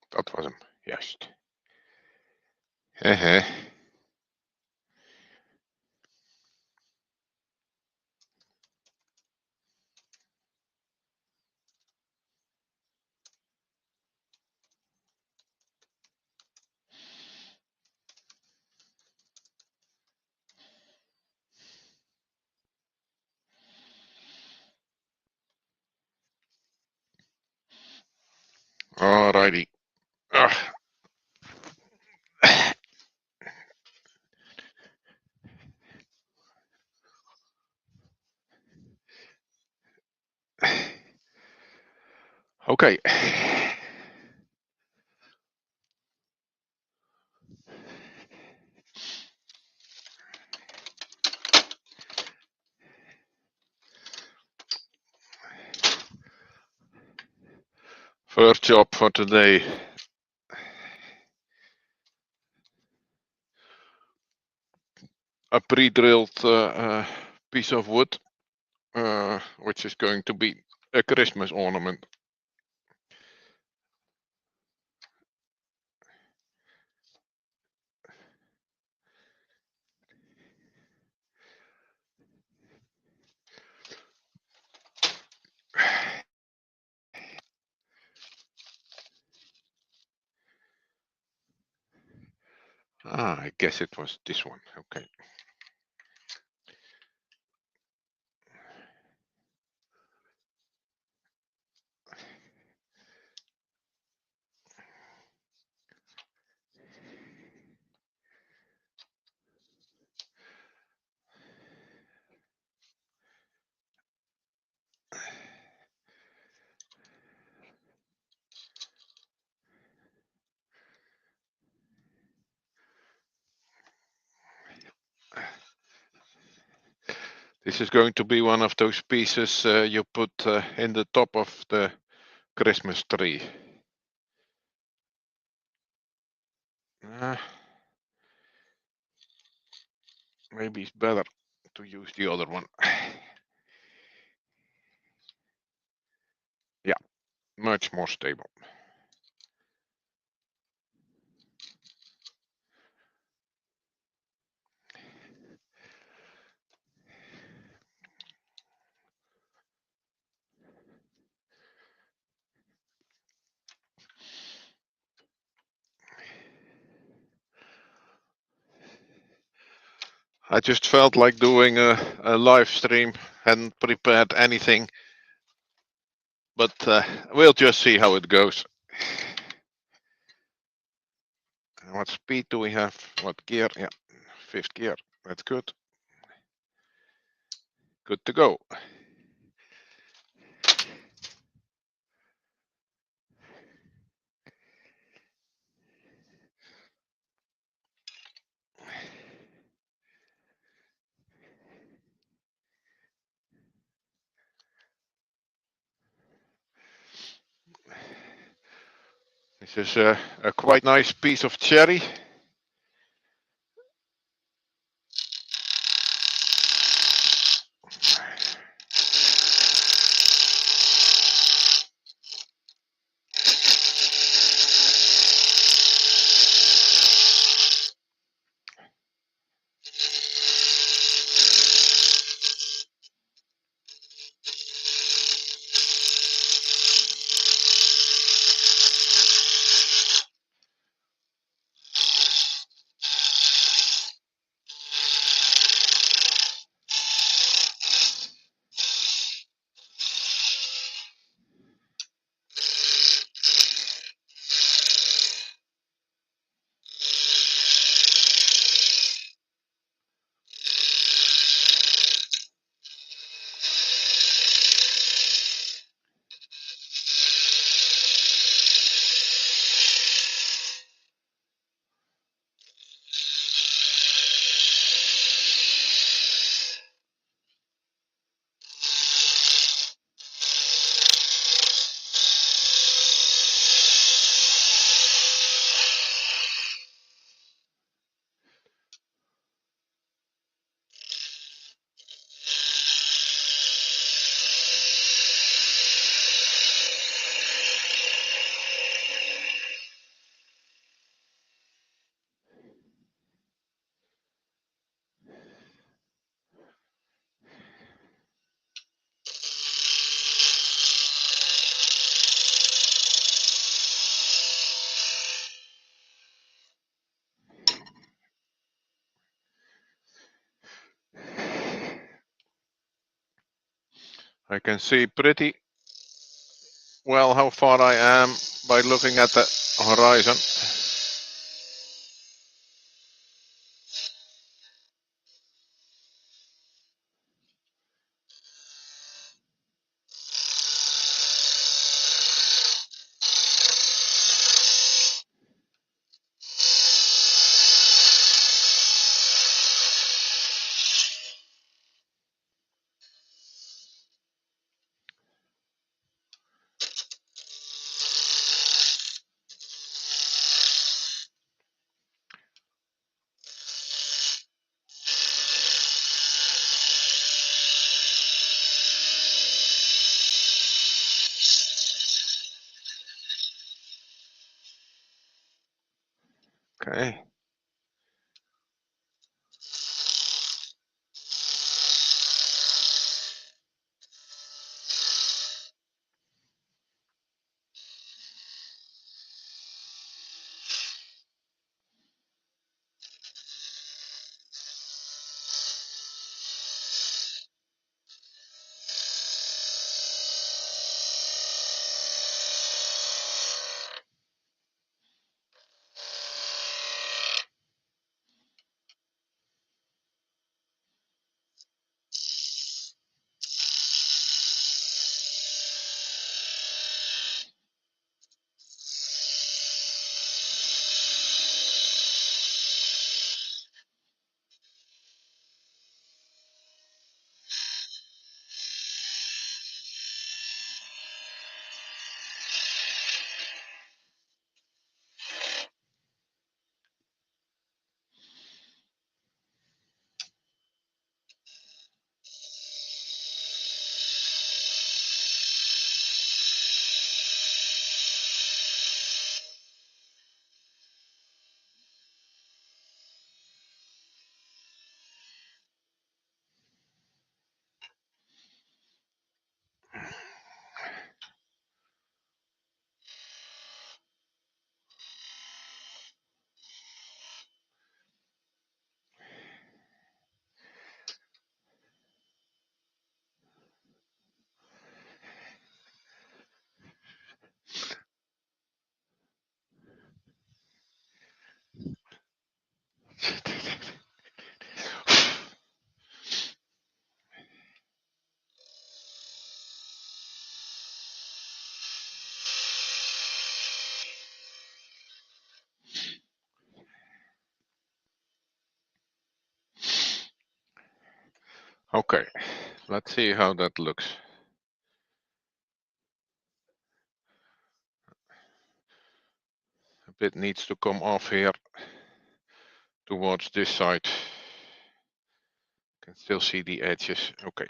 Dat was hem, juist. Hehe. Alrighty. Ah. Okay. First job for today. A pre-drilled piece of wood, which is going to be a Christmas ornament. I guess it was this one. Okay. This is going to be one of those pieces you put in the top of the Christmas tree. Maybe it's better to use the other one. Yeah, much more stable. I just felt like doing a live stream, hadn't prepared anything, but we'll just see how it goes. What speed do we have? What gear? Yeah, 5th gear. That's good. Good to go. This is a quite nice piece of cherry. I can see pretty well how far I am by looking at the horizon. Okay. Okay, let's see how that looks. A bit needs to come off here towards this side. Can still see the edges. Okay.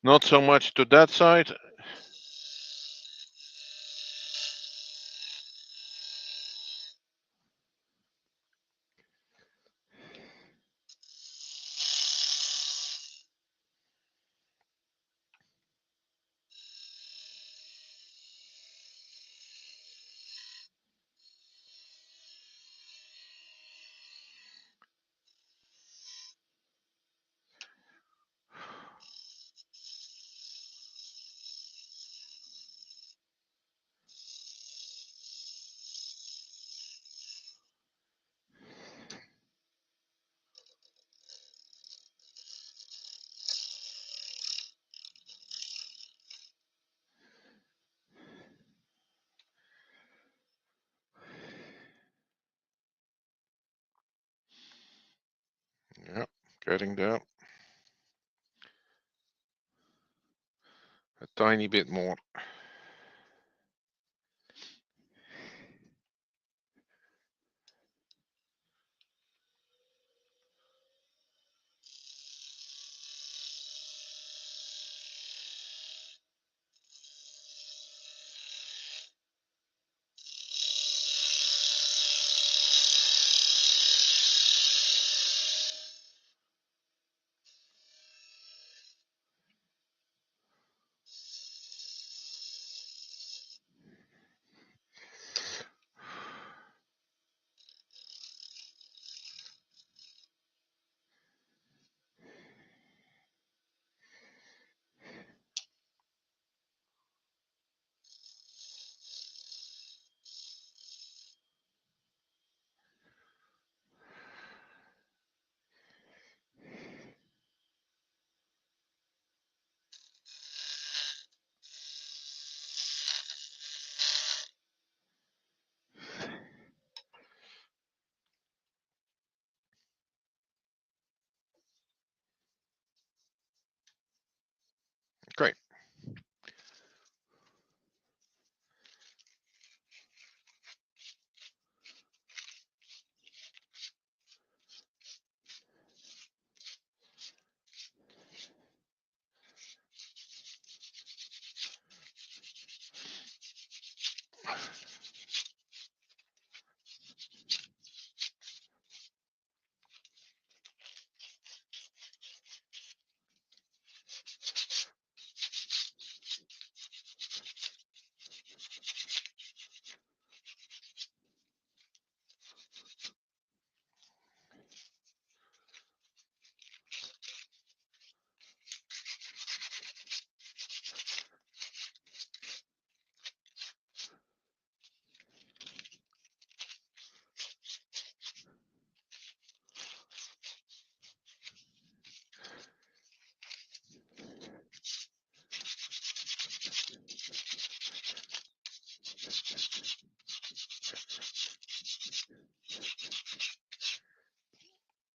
Not so much to that side. Yeah, getting there. A tiny bit more.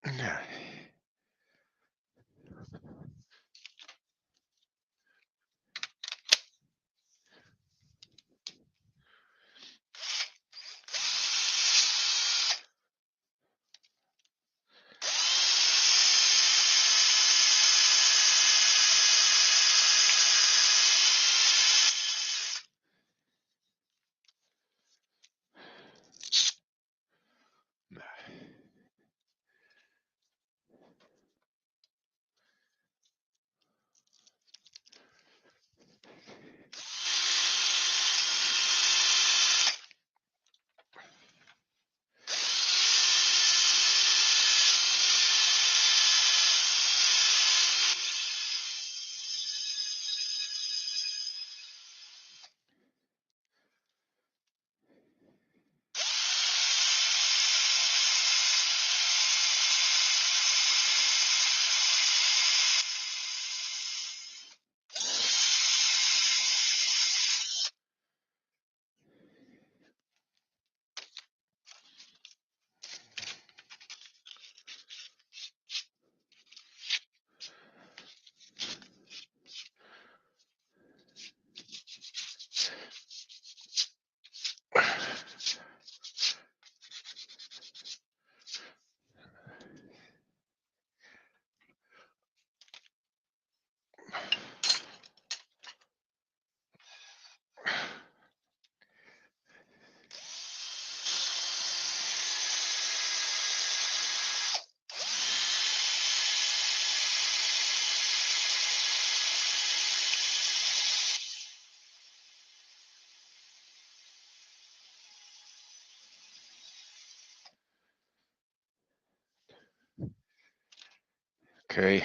Yeah. Okay.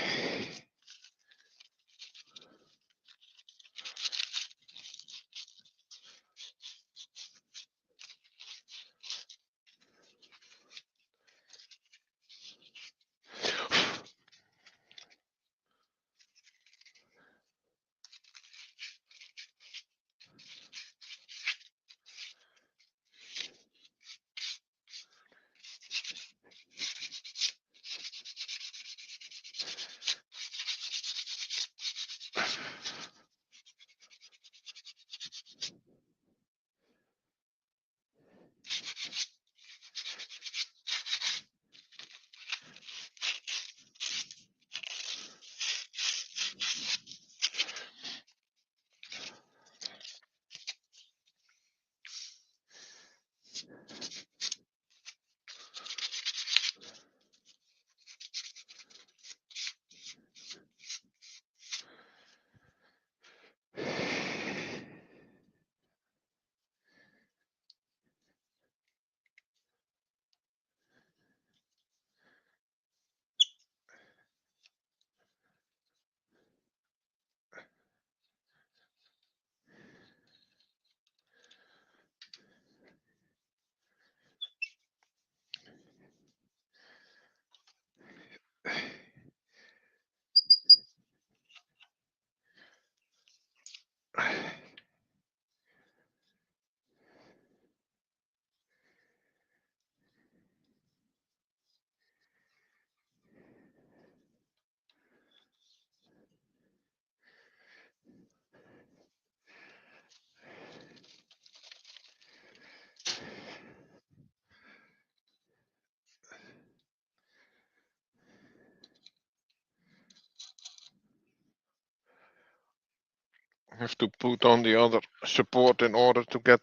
I have to put on the other support in order to get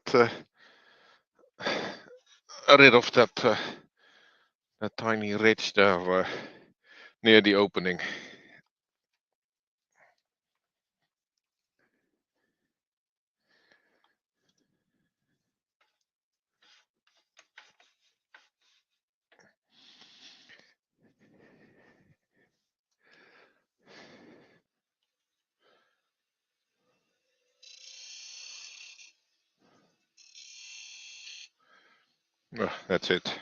rid of that tiny ridge there near the opening. That's it.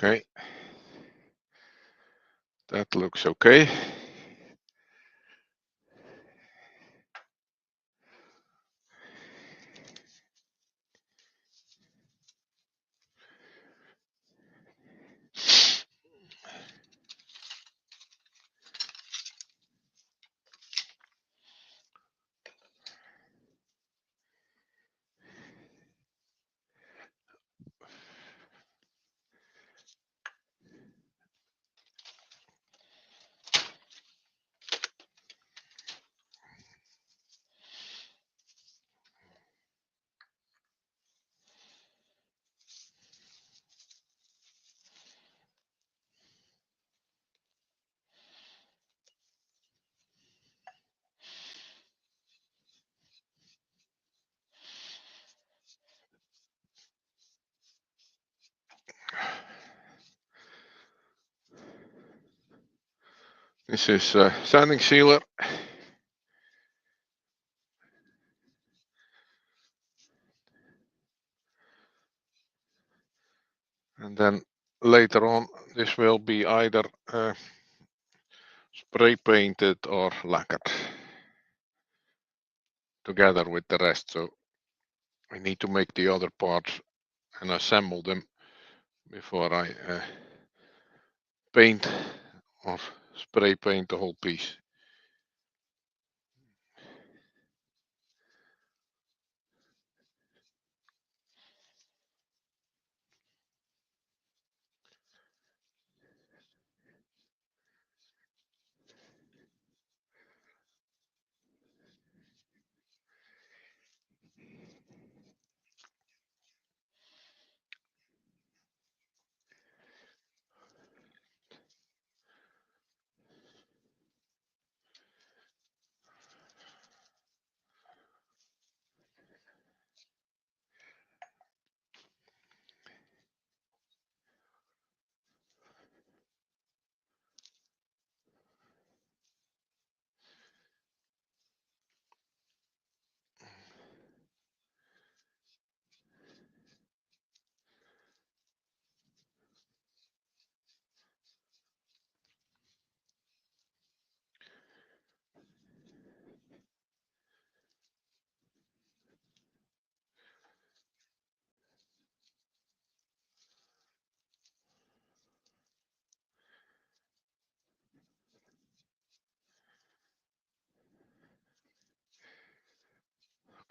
Okay, that looks okay. This is sanding sealer. And then later on, this will be either spray painted or lacquered together with the rest. So I need to make the other parts and assemble them before I paint or spray paint the whole piece.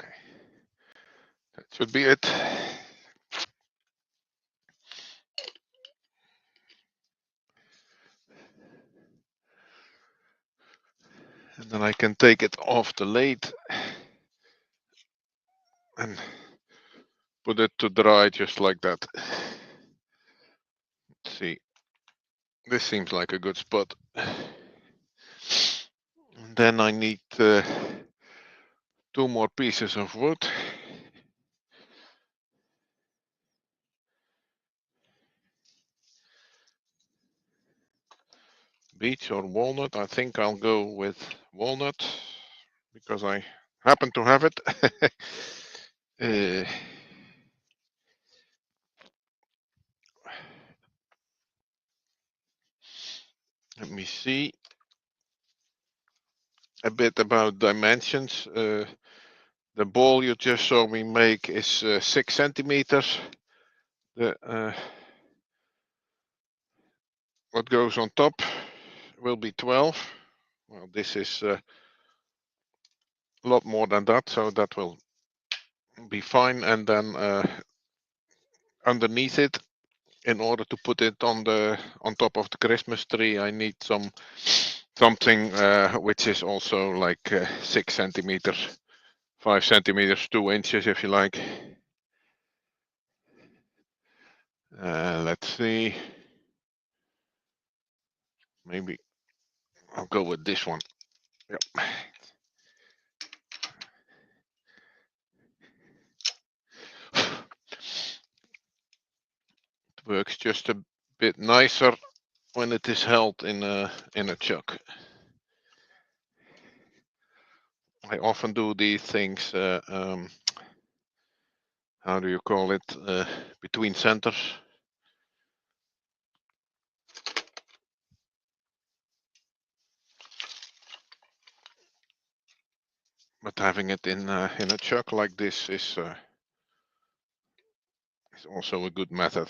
Okay, that should be it. And then I can take it off the lathe and put it to dry just like that. Let's see, this seems like a good spot. And then I need 2 more pieces of wood. Beech or walnut. I think I'll go with walnut because I happen to have it. Let me see a bit about dimensions. The ball you just saw me make is 6 centimeters. The what goes on top will be 12. Well, this is a lot more than that, so that will be fine. And then underneath it, in order to put it on top of the Christmas tree, I need something which is also like 6 centimeters, 5 centimeters, 2 inches, if you like. Let's see. Maybe I'll go with this one. Yep. It works just a bit nicer when it is held in a chuck. I often do these things. How do you call it? Between centers. but having it in a chuck like this is also a good method.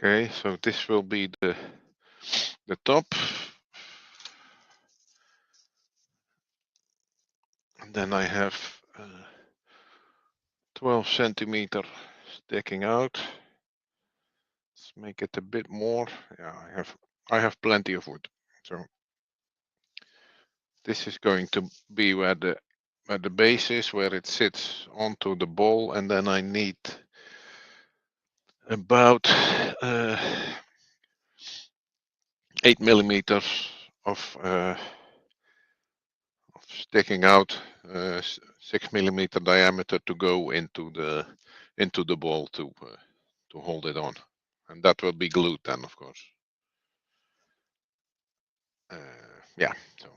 Okay, so this will be the top. And then I have 12 centimeter sticking out. Let's make it a bit more. Yeah, I have plenty of wood. So this is going to be where the base is, where it sits onto the ball, and then I need about 8 millimeters of sticking out, 6 millimeter diameter to go into the ball to hold it on, and that will be glued then, of course. Yeah, so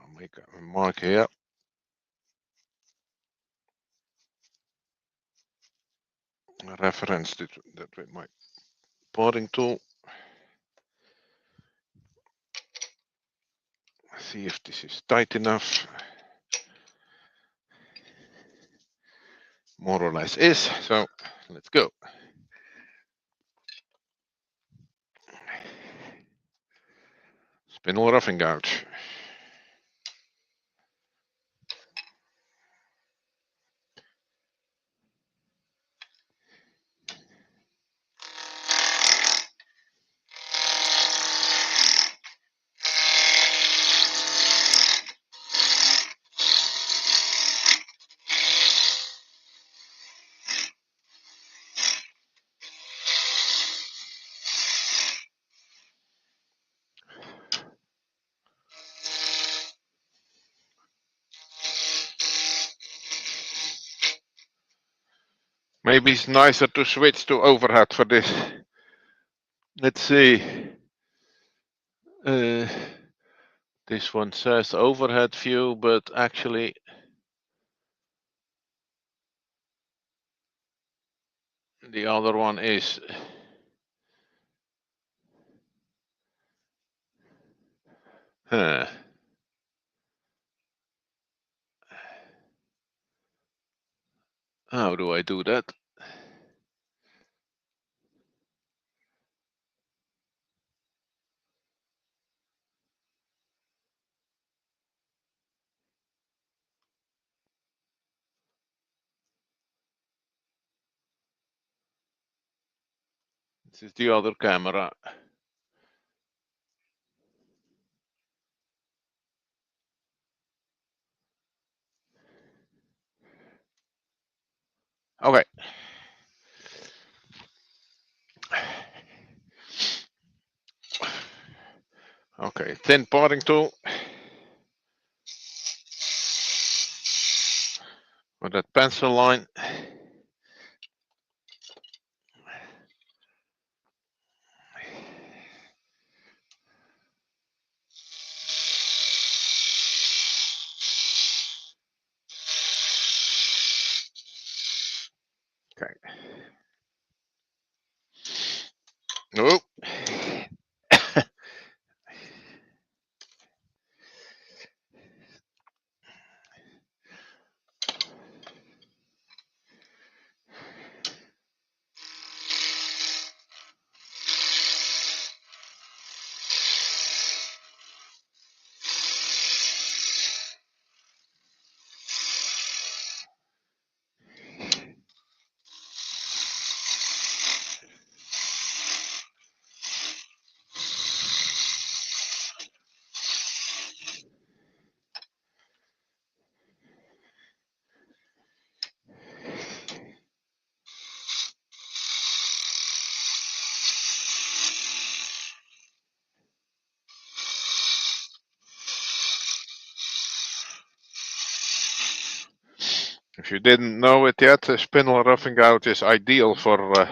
I'll make a mark here. I reference that with my parting tool. See if this is tight enough. More or less is. So let's go. Spindle roughing gouge. Maybe it's nicer to switch to overhead for this. Let's see. This one says overhead view, but actually the other one is. Huh. How do I do that? This is the other camera. Okay. Okay, thin parting tool. With that pencil line. Okay. Nope. If you didn't know it yet, a spindle roughing out is ideal for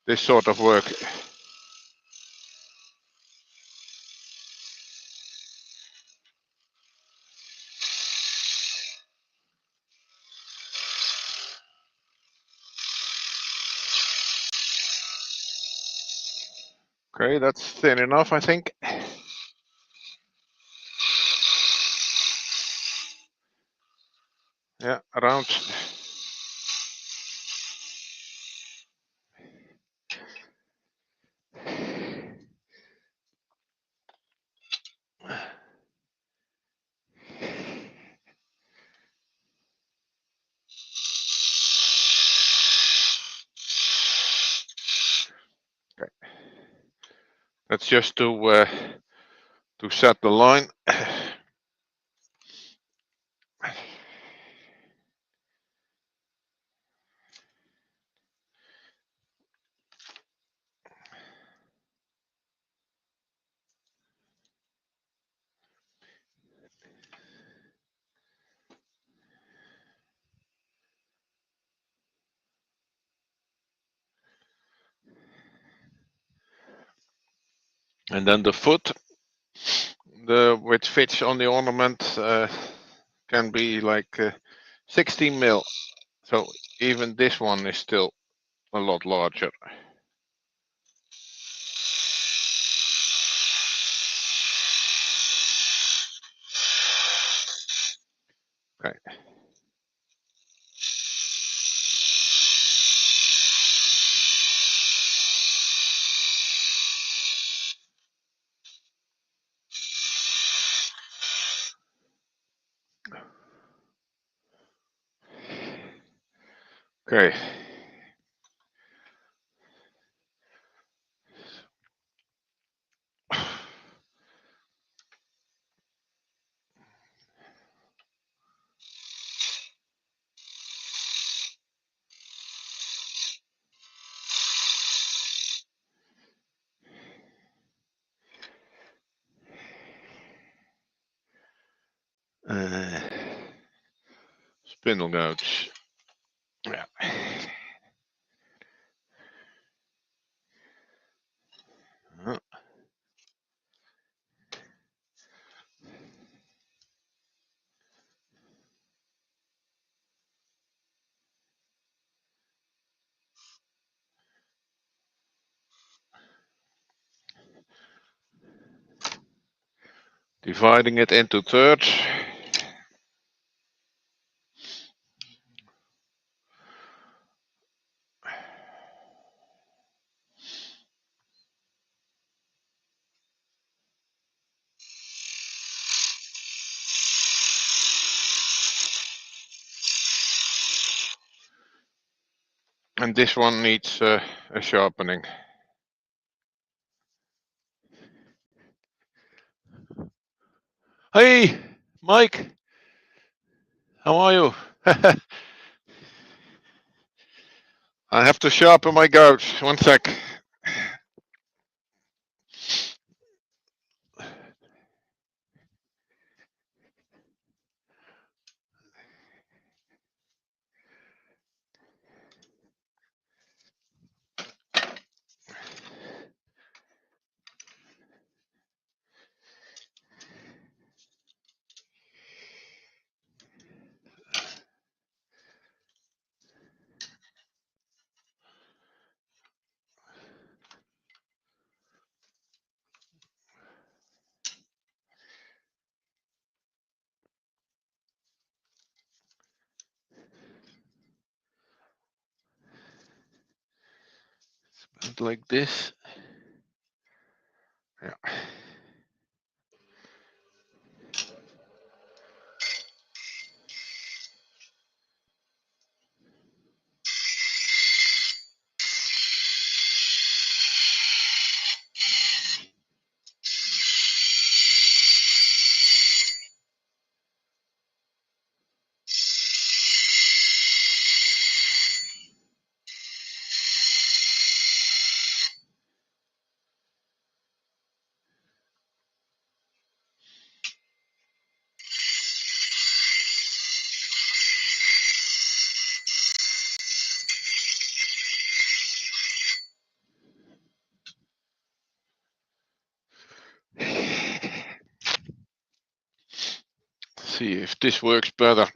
this sort of work. Okay, that's thin enough, I think. Yeah, around. Okay. That's just to set the line. And then the foot, which fits on the ornament, can be like 16 mil. So even this one is still a lot larger. Okay. Okay. Spindle gouge. Yeah. Dividing it into thirds. And this one needs a sharpening. Hey, Mike, how are you? I have to sharpen my gouge. 1 sec. Like this. Yeah. see if this works better.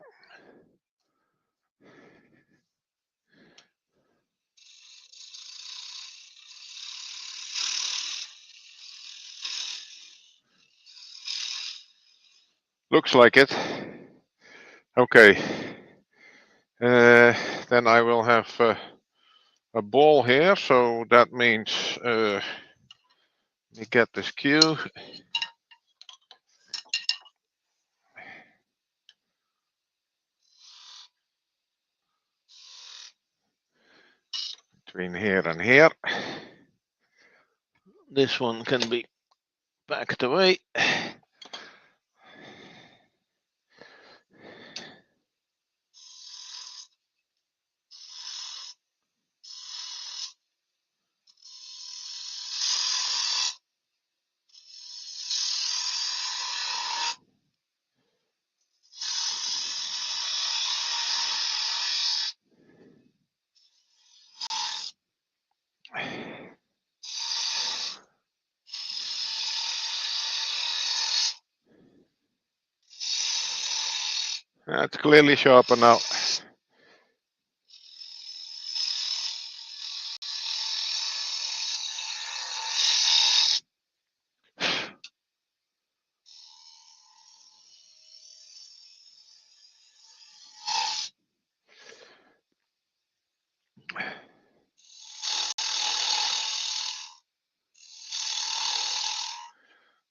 Looks like it. Okay. Then I will have a ball here, so that means we get this cue. Between here and here. This one can be backed away. That's clearly sharper now.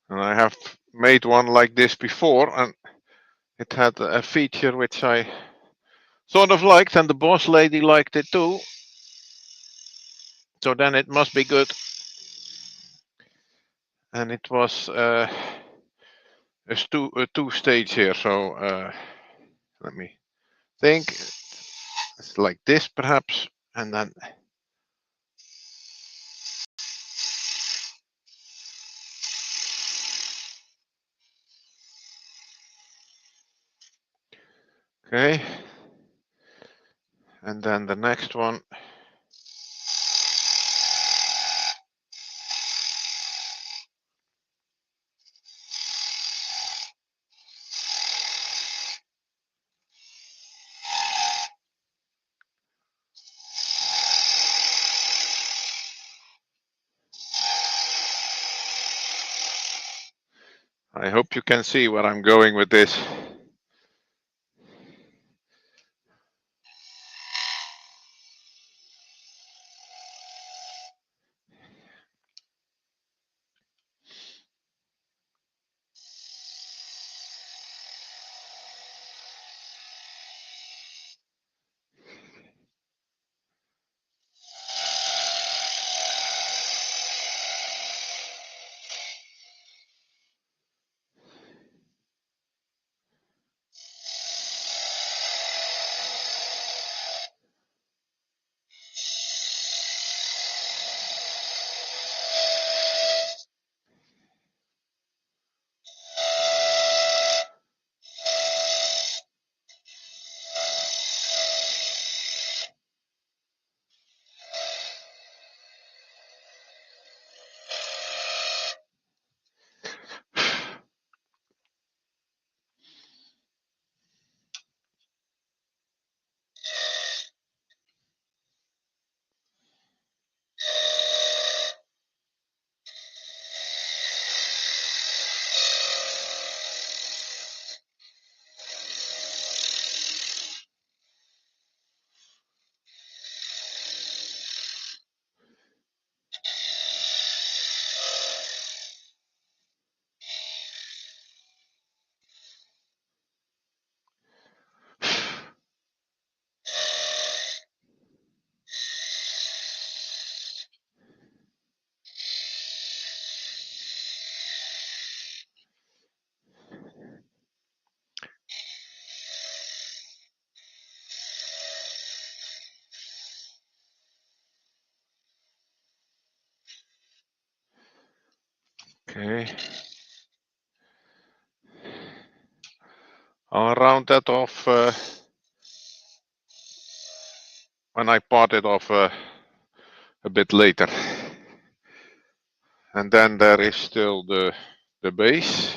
And I have made one like this before, and it had a feature which I sort of liked, and the boss lady liked it too. So then it must be good. And it was a two-stage here. So let me think. It's like this perhaps, and then okay. And then the next one. I hope you can see where I'm going with this. Okay. I'll round that off when I part it off a bit later. And then there is still the base.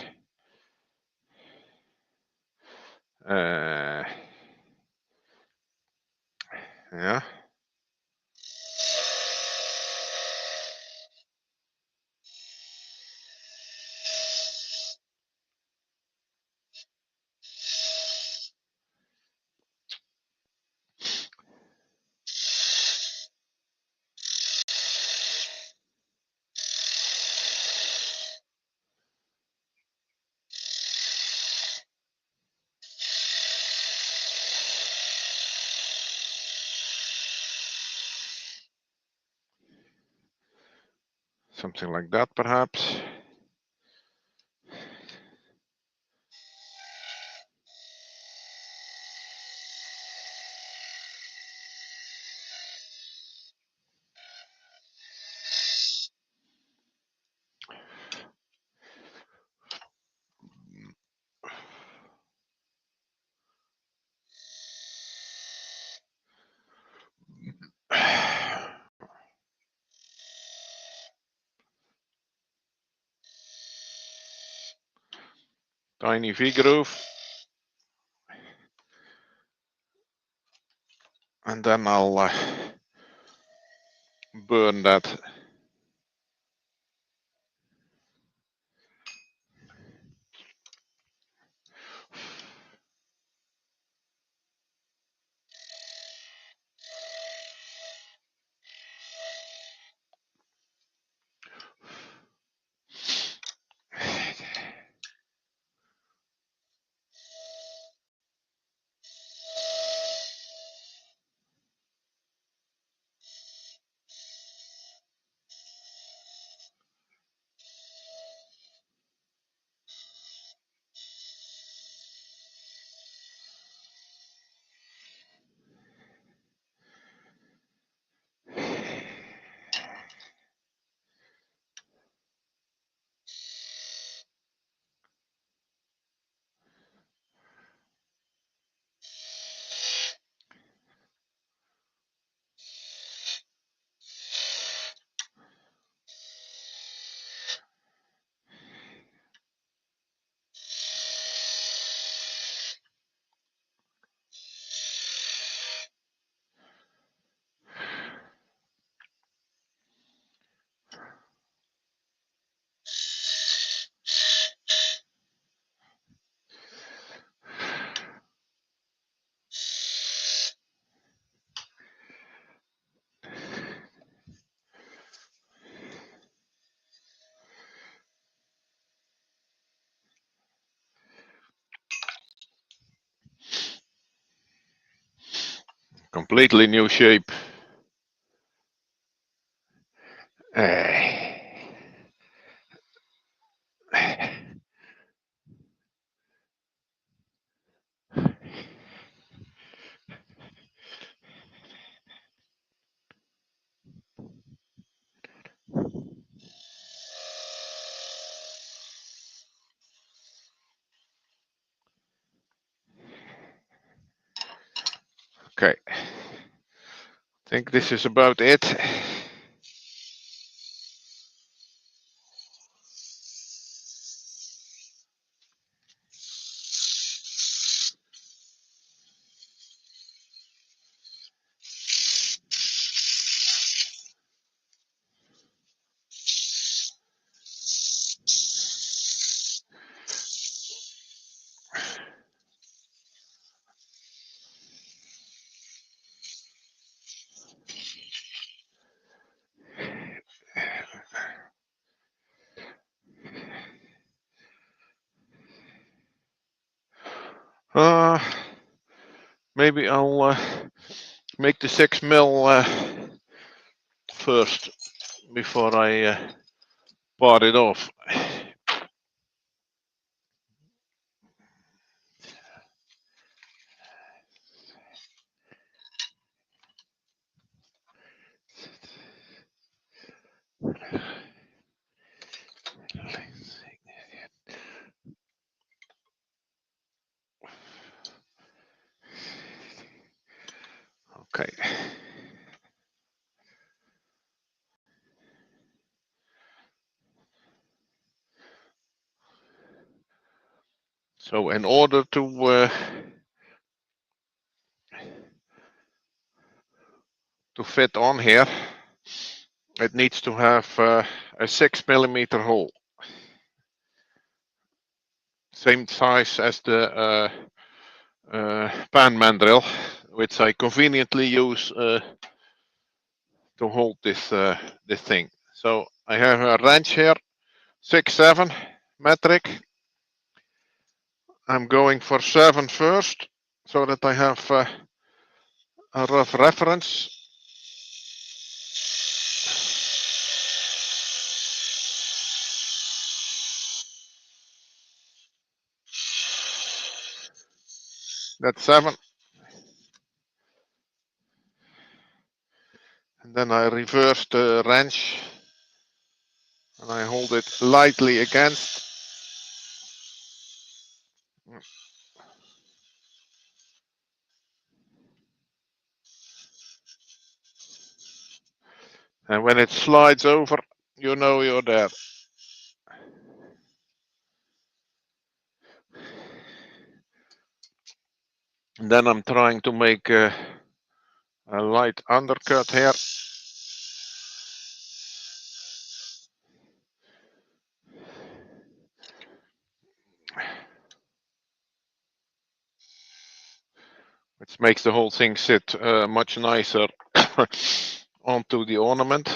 Yeah. Something like that, perhaps. Tiny V groove. And then I'll burn that. Completely new shape. Okay. I think this is about it. Uh, Maybe I'll make the 6mm first before I part it off. Okay. So in order to to fit on here, it needs to have a 6mm hole, same size as the pan mandrel, which I conveniently use to hold this thing. So I have a wrench here, 6/7 metric. I'm going for 7 first, so that I have a rough reference. That's 7. And then I reverse the wrench and I hold it lightly against. And when it slides over, you know you're there. And then I'm trying to make a light undercut here. Which makes the whole thing sit much nicer onto the ornament.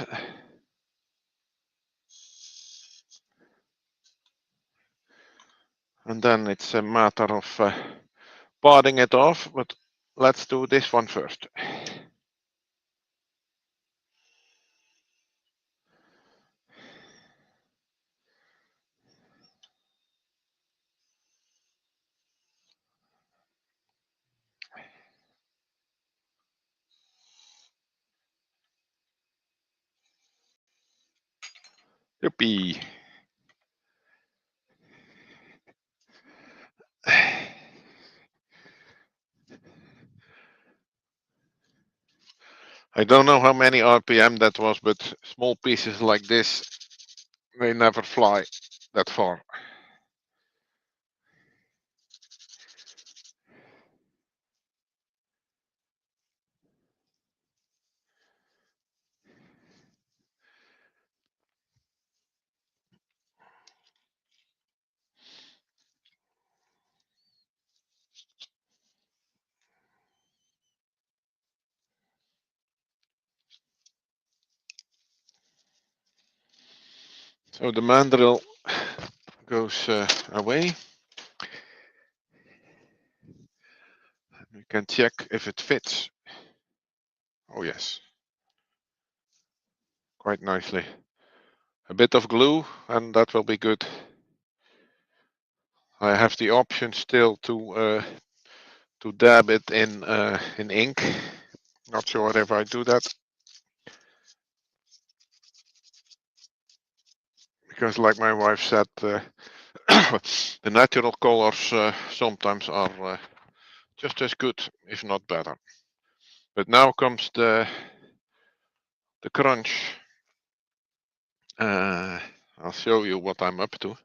And then it's a matter of parting it off, but let's do this one first. Yippee! I don't know how many RPM that was, but small pieces like this, they never fly that far. So the mandrel goes away. We can check if it fits. Oh yes, quite nicely. A bit of glue and that will be good. I have the option still to dab it in ink. Not sure if I do that, because like my wife said, the natural colors sometimes are just as good, if not better. But now comes the crunch. I'll show you what I'm up to.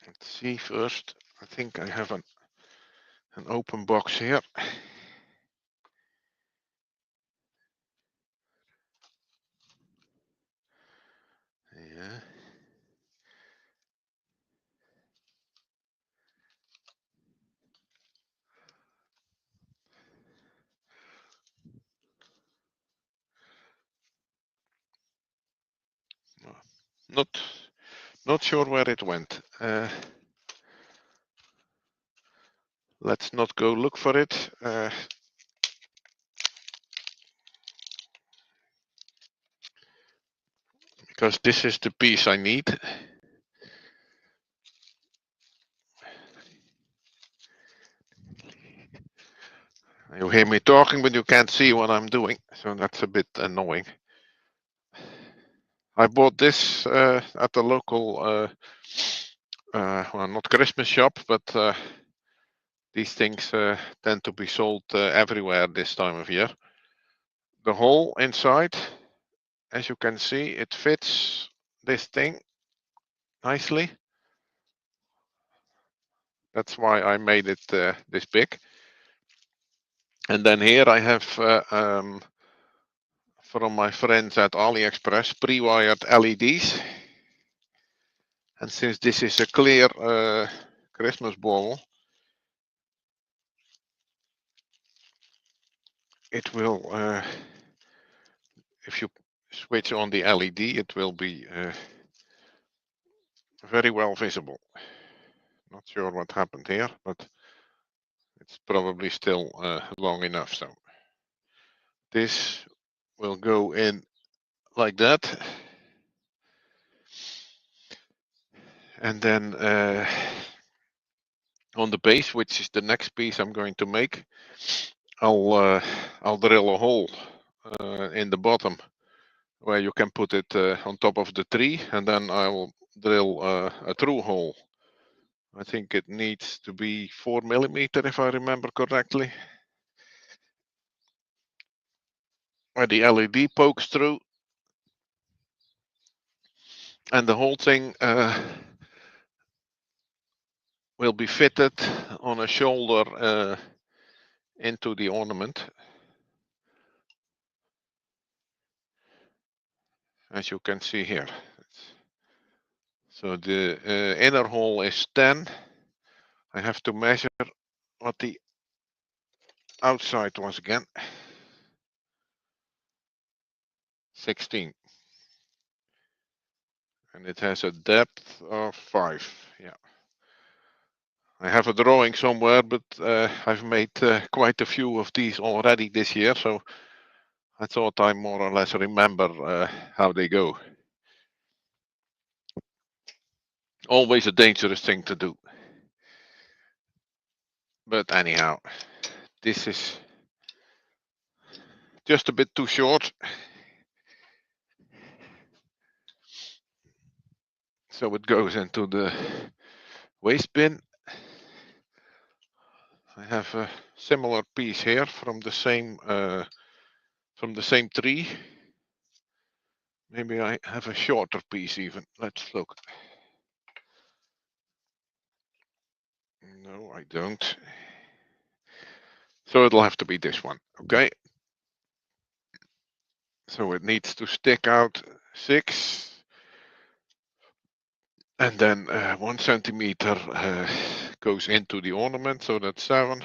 Let's see first. I think I have an open box here. Yeah. Not sure where it went. Let's not go look for it. Because this is the piece I need. You hear me talking, but you can't see what I'm doing, so that's a bit annoying. I bought this at the local, well, not Christmas shop, but these things tend to be sold everywhere this time of year. The hole inside as you can see, it fits this thing nicely. That's why I made it this big. And then here I have from my friends at AliExpress pre-wired LEDs. And since this is a clear Christmas ball, it will, if you switch on the LED, it will be very well visible. Not sure what happened here, but it's probably still long enough. So this will go in like that. And then on the base, which is the next piece I'm going to make, I'll drill a hole in the bottom where you can put it on top of the tree, and then I will drill a through hole. I think it needs to be 4 millimeter if I remember correctly, where the LED pokes through, and the whole thing will be fitted on a shoulder into the ornament, as you can see here. So the inner hole is 10. I have to measure what the outside was again. 16. And it has a depth of 5. Yeah. I have a drawing somewhere, but I've made quite a few of these already this year, so I thought I more or less remember how they go. Always a dangerous thing to do. But anyhow, this is just a bit too short. So it goes into the waste bin. I have a similar piece here from the same tree. Maybe I have a shorter piece even. Let's look. No, I don't. So it'll have to be this one. Okay. So it needs to stick out 6. And then 1 centimeter goes into the ornament, so that's 7.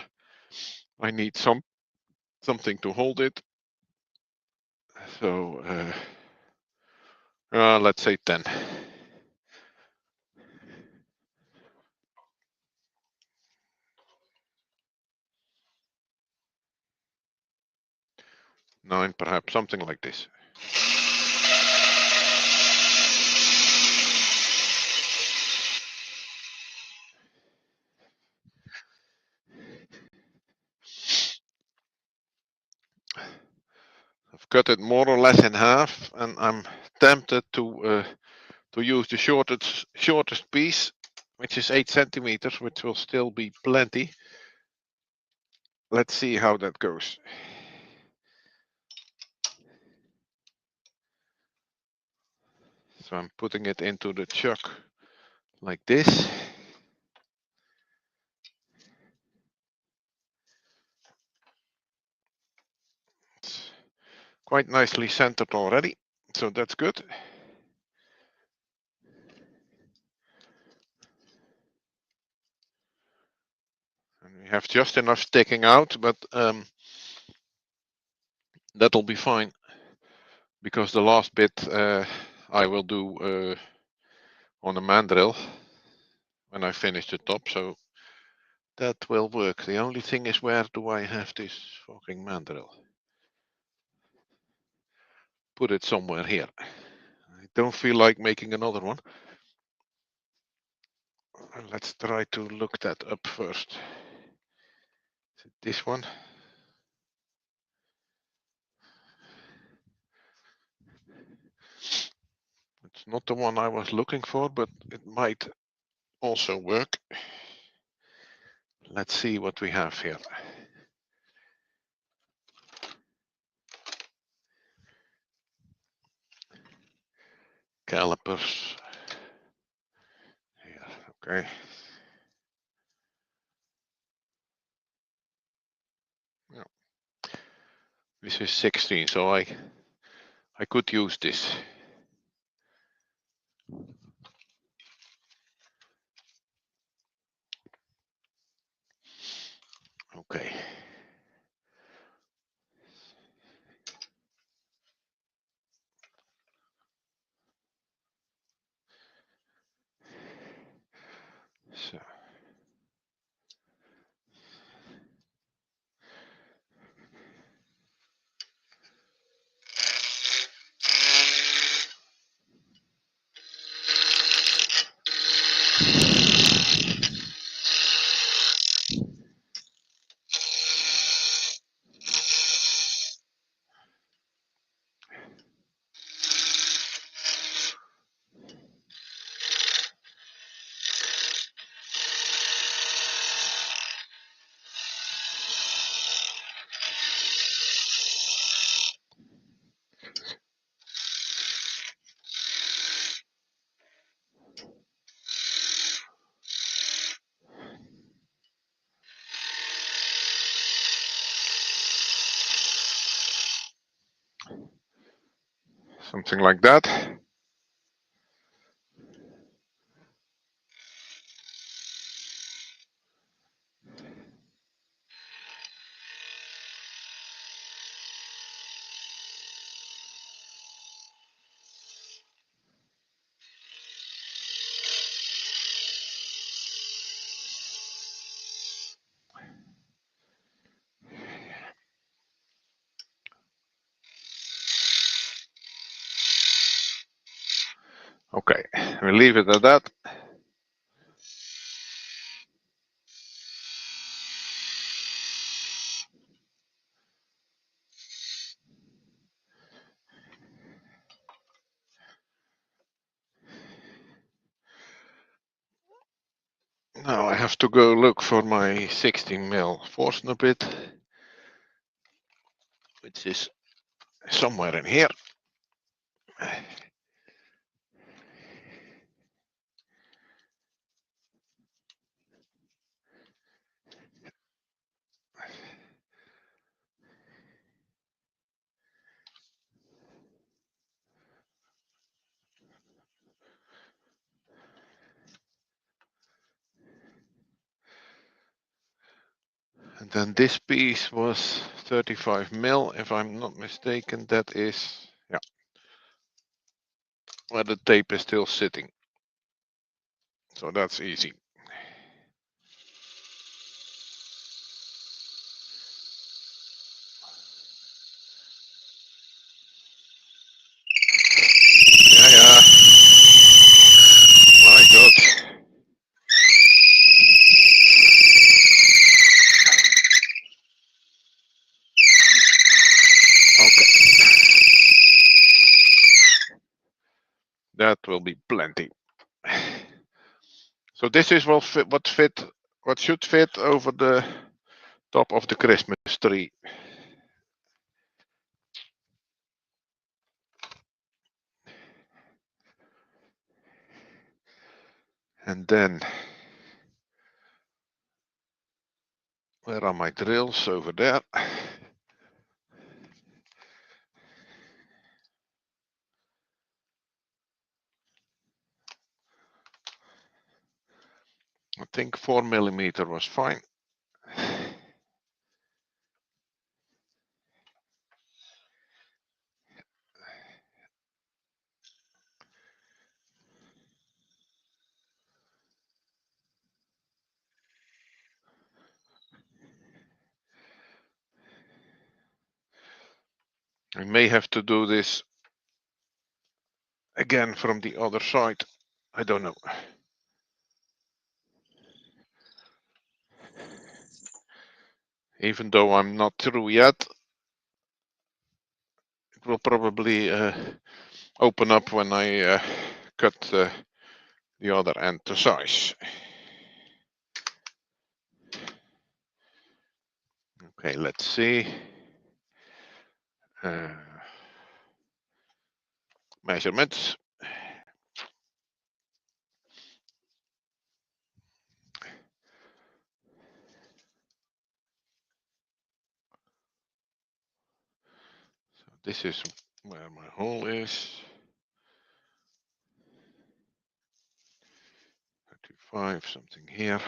I need something to hold it. So let's say 10. Nine, perhaps, something like this. I've cut it more or less in half, and I'm tempted to use the shortest piece, which is 8 centimeters, which will still be plenty. Let's see how that goes. So I'm putting it into the chuck like this. It's quite nicely centered already, so that's good. And we have just enough sticking out, but that'll be fine, because the last bit I will do on a mandrel when I finish the top, so that will work. The only thing is, where do I have this fucking mandrel? Put it somewhere here. I don't feel like making another one. Let's try to look that up first. Is it this one? It's not the one I was looking for, but it might also work. Let's see what we have here. calipers here. Okay. Yeah. This is 16, so I could use this. Okay. So. Something like that. Okay, we leave it at that. Now I have to go look for my 16mm Forstner bit, which is somewhere in here. And then this piece was 35mm, if I'm not mistaken. That is, yeah, where the tape is still sitting. So that's easy. Yeah. My God. Okay. That will be plenty. So this is what should fit over the top of the Christmas tree. And then, where are my drills? Over there. I think 4mm was fine. I may have to do this again from the other side. I don't know. Even though I'm not through yet, it will probably open up when I cut the other end to size. Okay, let's see. Measurements. This is where my hole is. 35, something here.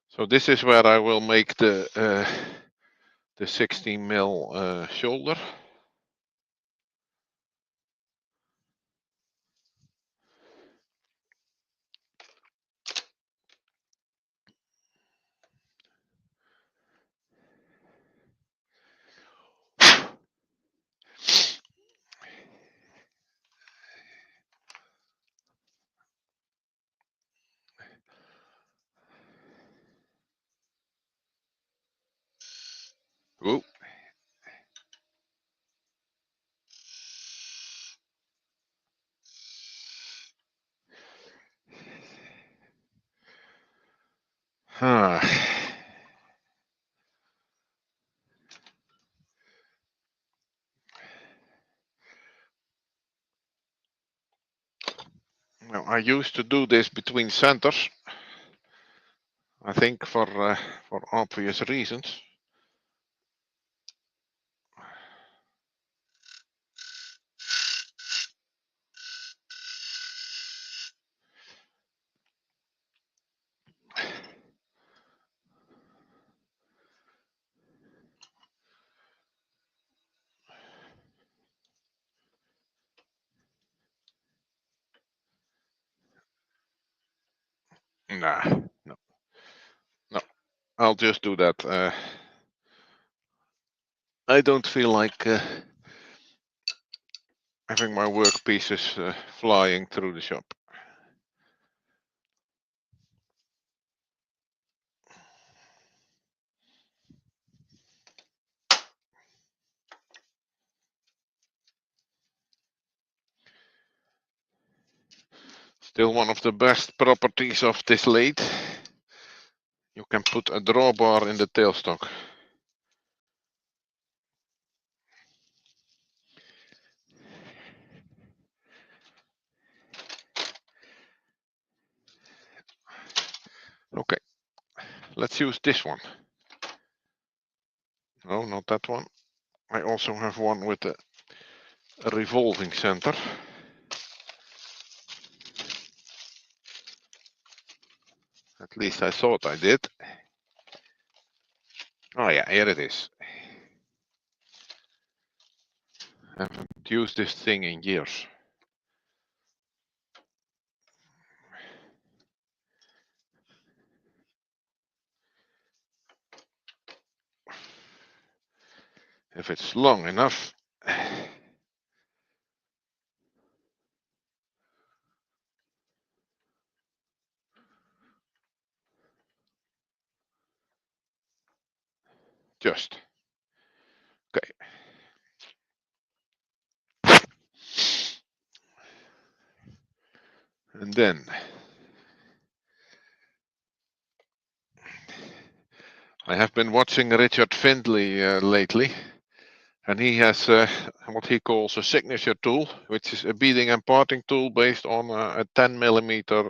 So this is where I will make the 16 mil shoulder. Ooh. Huh. Well, I used to do this between centers, I think for obvious reasons. Nah, no, no. I'll just do that. I don't feel like having my work pieces flying through the shop. Still one of the best properties of this lathe. You can put a drawbar in the tailstock. Okay, let's use this one. No, not that one. I also have one with a revolving center. At least I thought I did. Oh yeah, here it is. I haven't used this thing in years. If it's long enough. Just. Okay. And then I have been watching Richard Findlay lately, and he has what he calls a signature tool, which is a beading and parting tool based on a 10 millimeter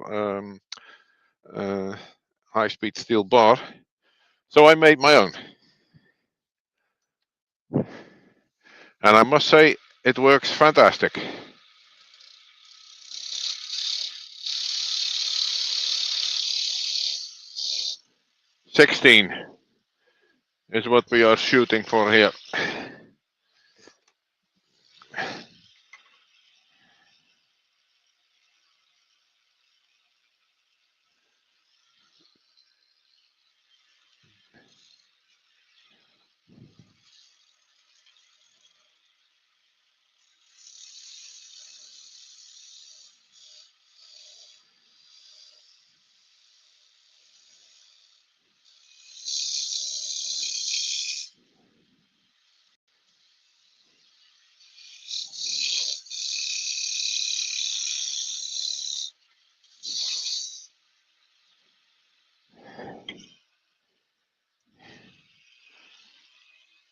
high-speed steel bar. So I made my own, and I must say it works fantastic. 16 is what we are shooting for here.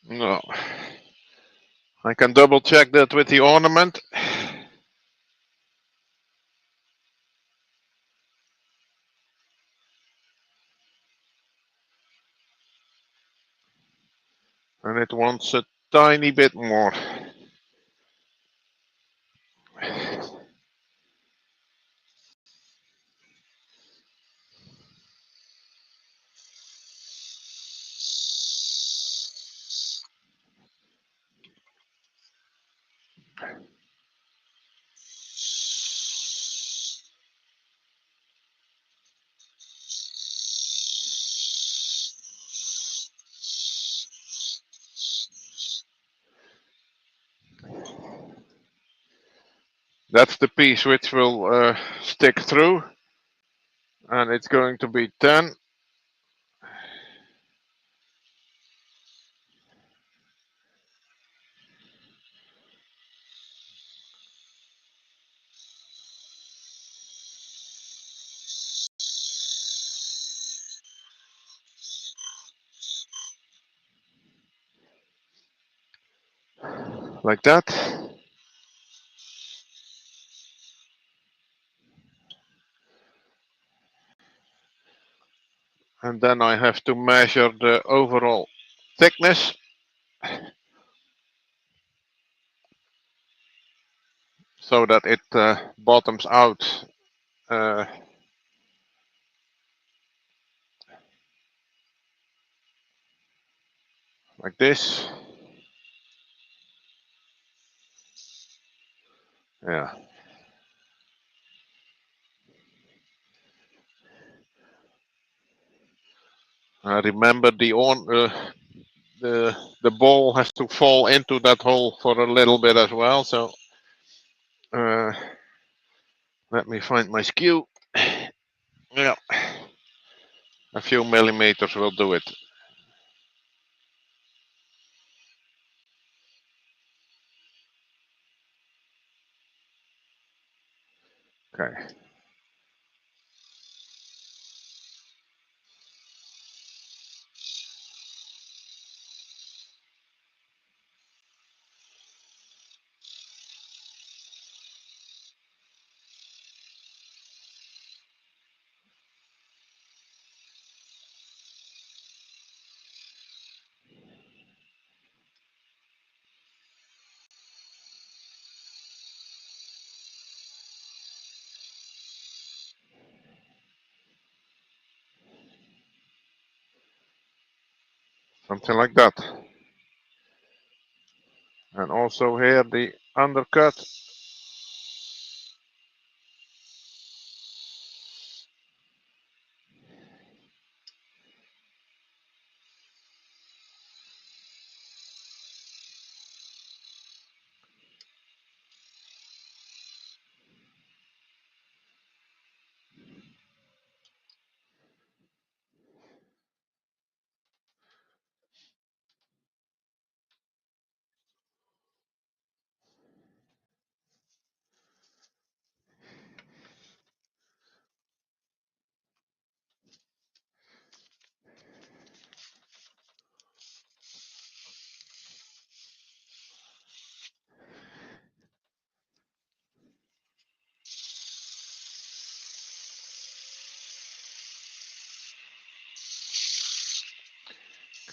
No, I can double check that with the ornament. and it wants a tiny bit more. That's the piece which will stick through, and it's going to be 10. Like that. And then I have to measure the overall thickness. So that it bottoms out like this. Yeah. Remember the ball has to fall into that hole for a little bit as well. So let me find my skew. Yeah, a few millimeters will do it. Okay. Something like that. And also here the undercut.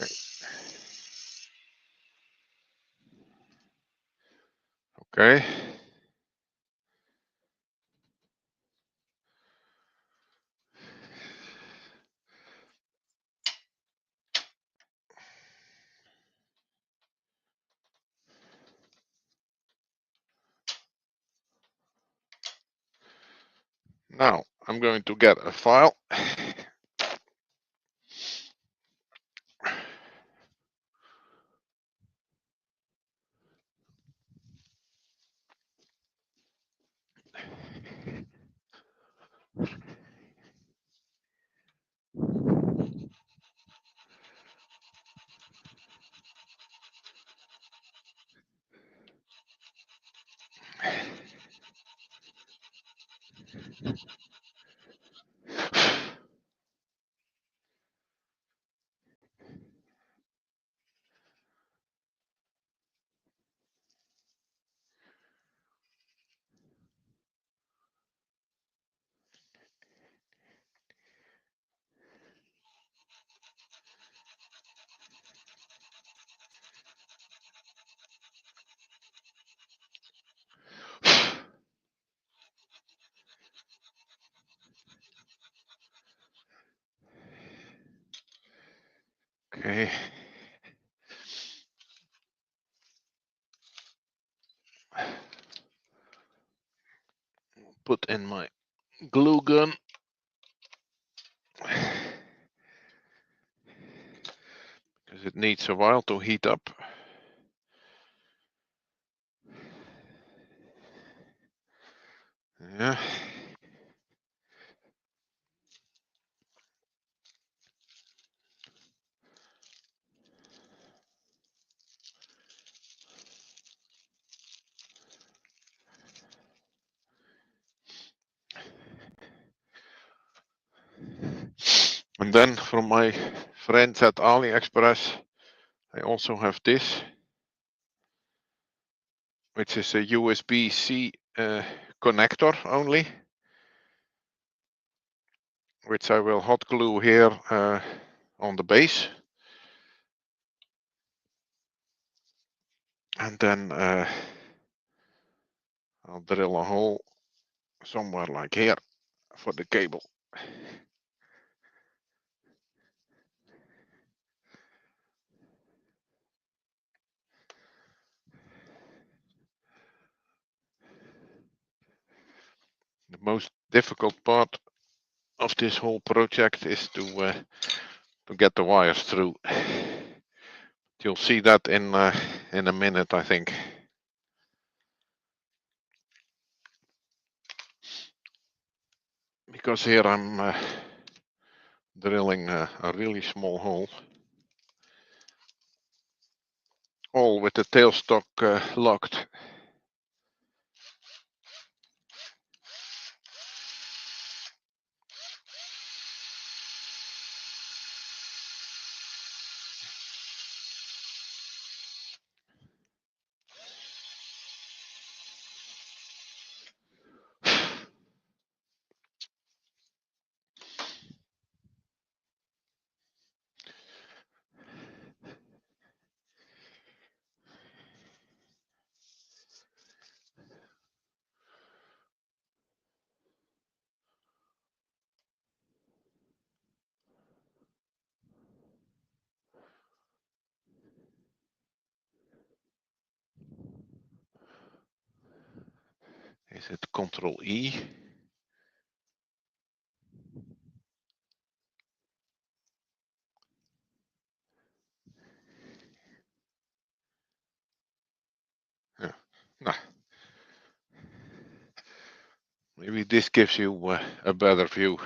Okay. Okay. Now I'm going to get a file. Okay. Put in my glue gun. Because it needs a while to heat up. Yeah. And then from my friends at AliExpress, I also have this, which is a USB-C connector only, which I will hot glue here on the base. And then I'll drill a hole somewhere like here for the cable. The most difficult part of this whole project is to get the wires through. You'll see that in a minute, I think. Because here I'm drilling a really small hole, all with the tailstock locked. Is it Control E? Yeah. Nah. Maybe this gives you a better view.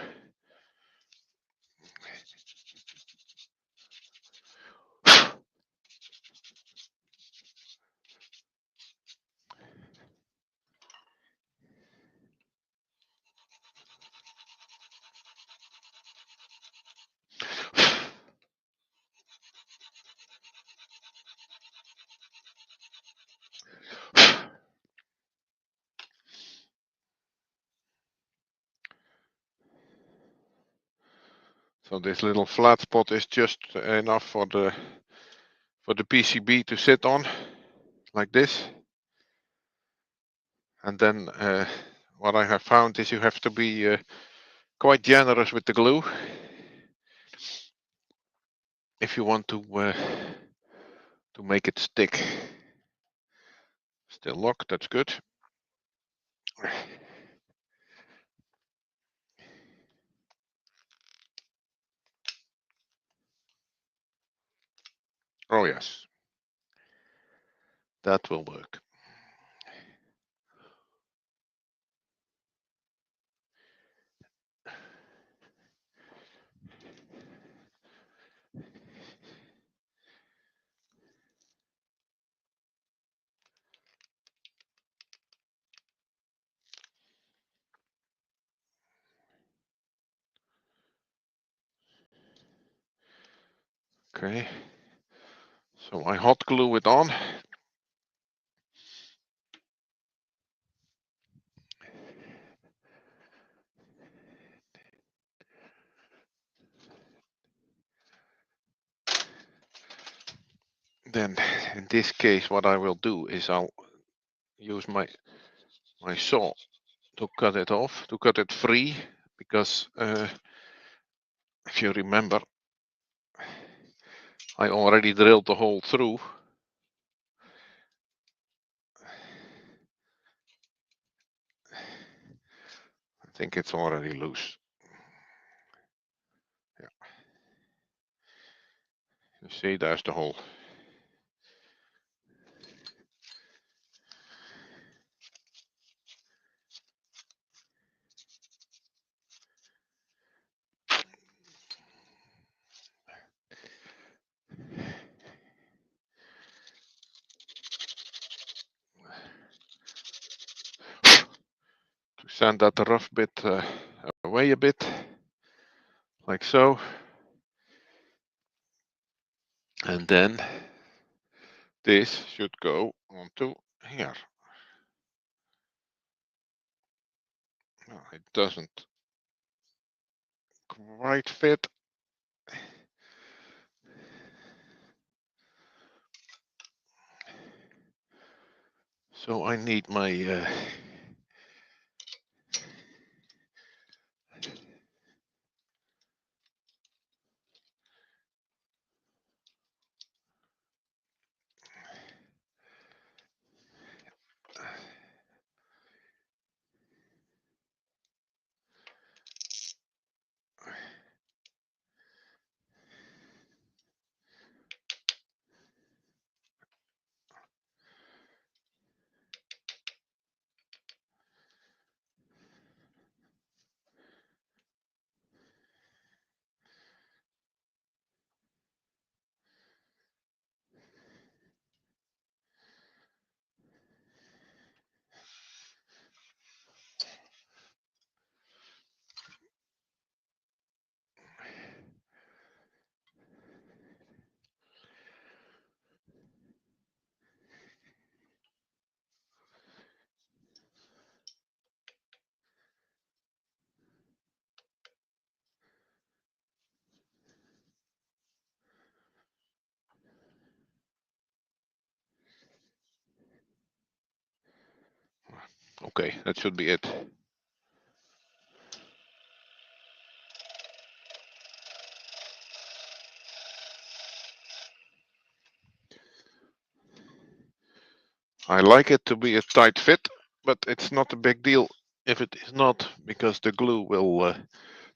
So this little flat spot is just enough for the PCB to sit on, like this. And then what I have found is you have to be quite generous with the glue if you want to make it stick. Still locked, that's good. Oh yes, that will work. Okay, so I hot glue it on. Then in this case what I will do is I'll use my saw to cut it off, to cut it free, because if you remember, I already drilled the hole through. I think it's already loose. Yeah. You see, there's the hole. To sand that rough bit away a bit, like so. And then this should go onto here. No, it doesn't quite fit. So I need my okay, that should be it. I like it to be a tight fit, but it's not a big deal if it is not, because the glue will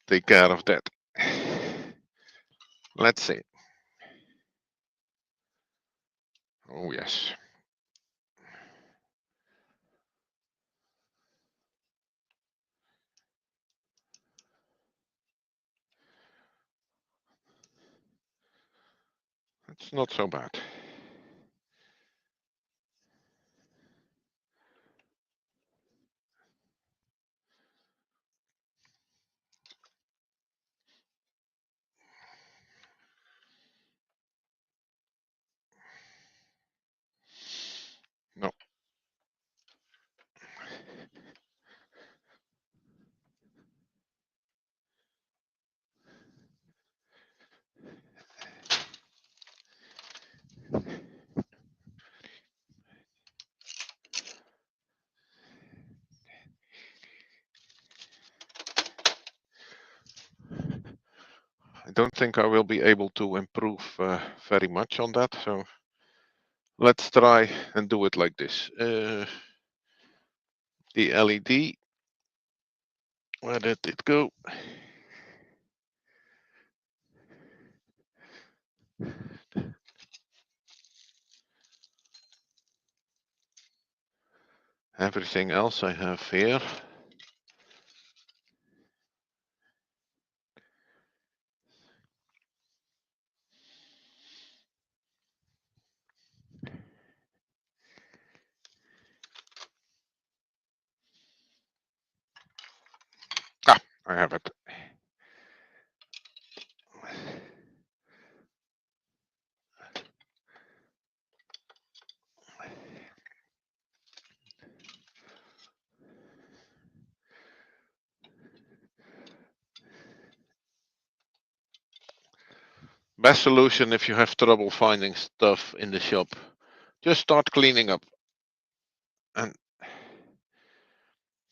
take care of that. Let's see. Oh yes. It's not so bad. No. I don't think I will be able to improve very much on that, so let's try and do it like this. The LED, where did it go? Everything else I have here. Ah, I have it. Best solution if you have trouble finding stuff in the shop, just start cleaning up, and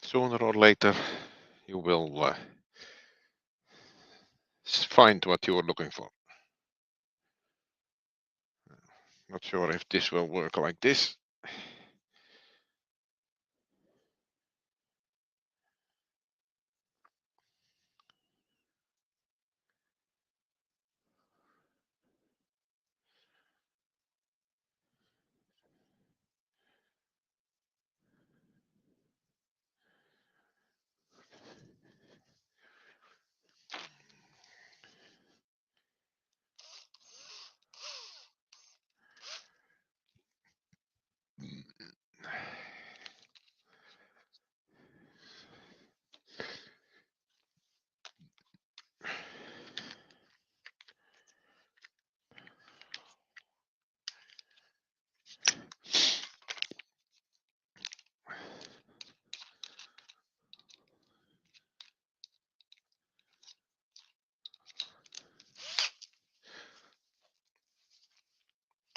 sooner or later you will find what you are looking for. Not sure if this will work like this.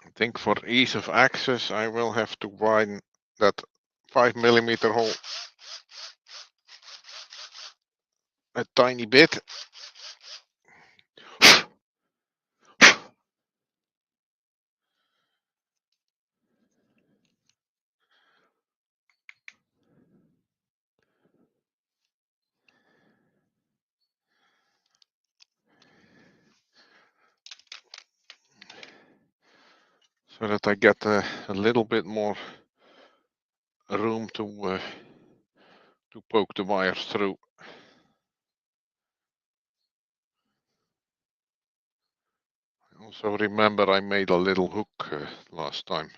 I think for ease of access, I will have to widen that 5mm hole a tiny bit. So that I get a little bit more room to poke the wires through. Also remember I made a little hook last time.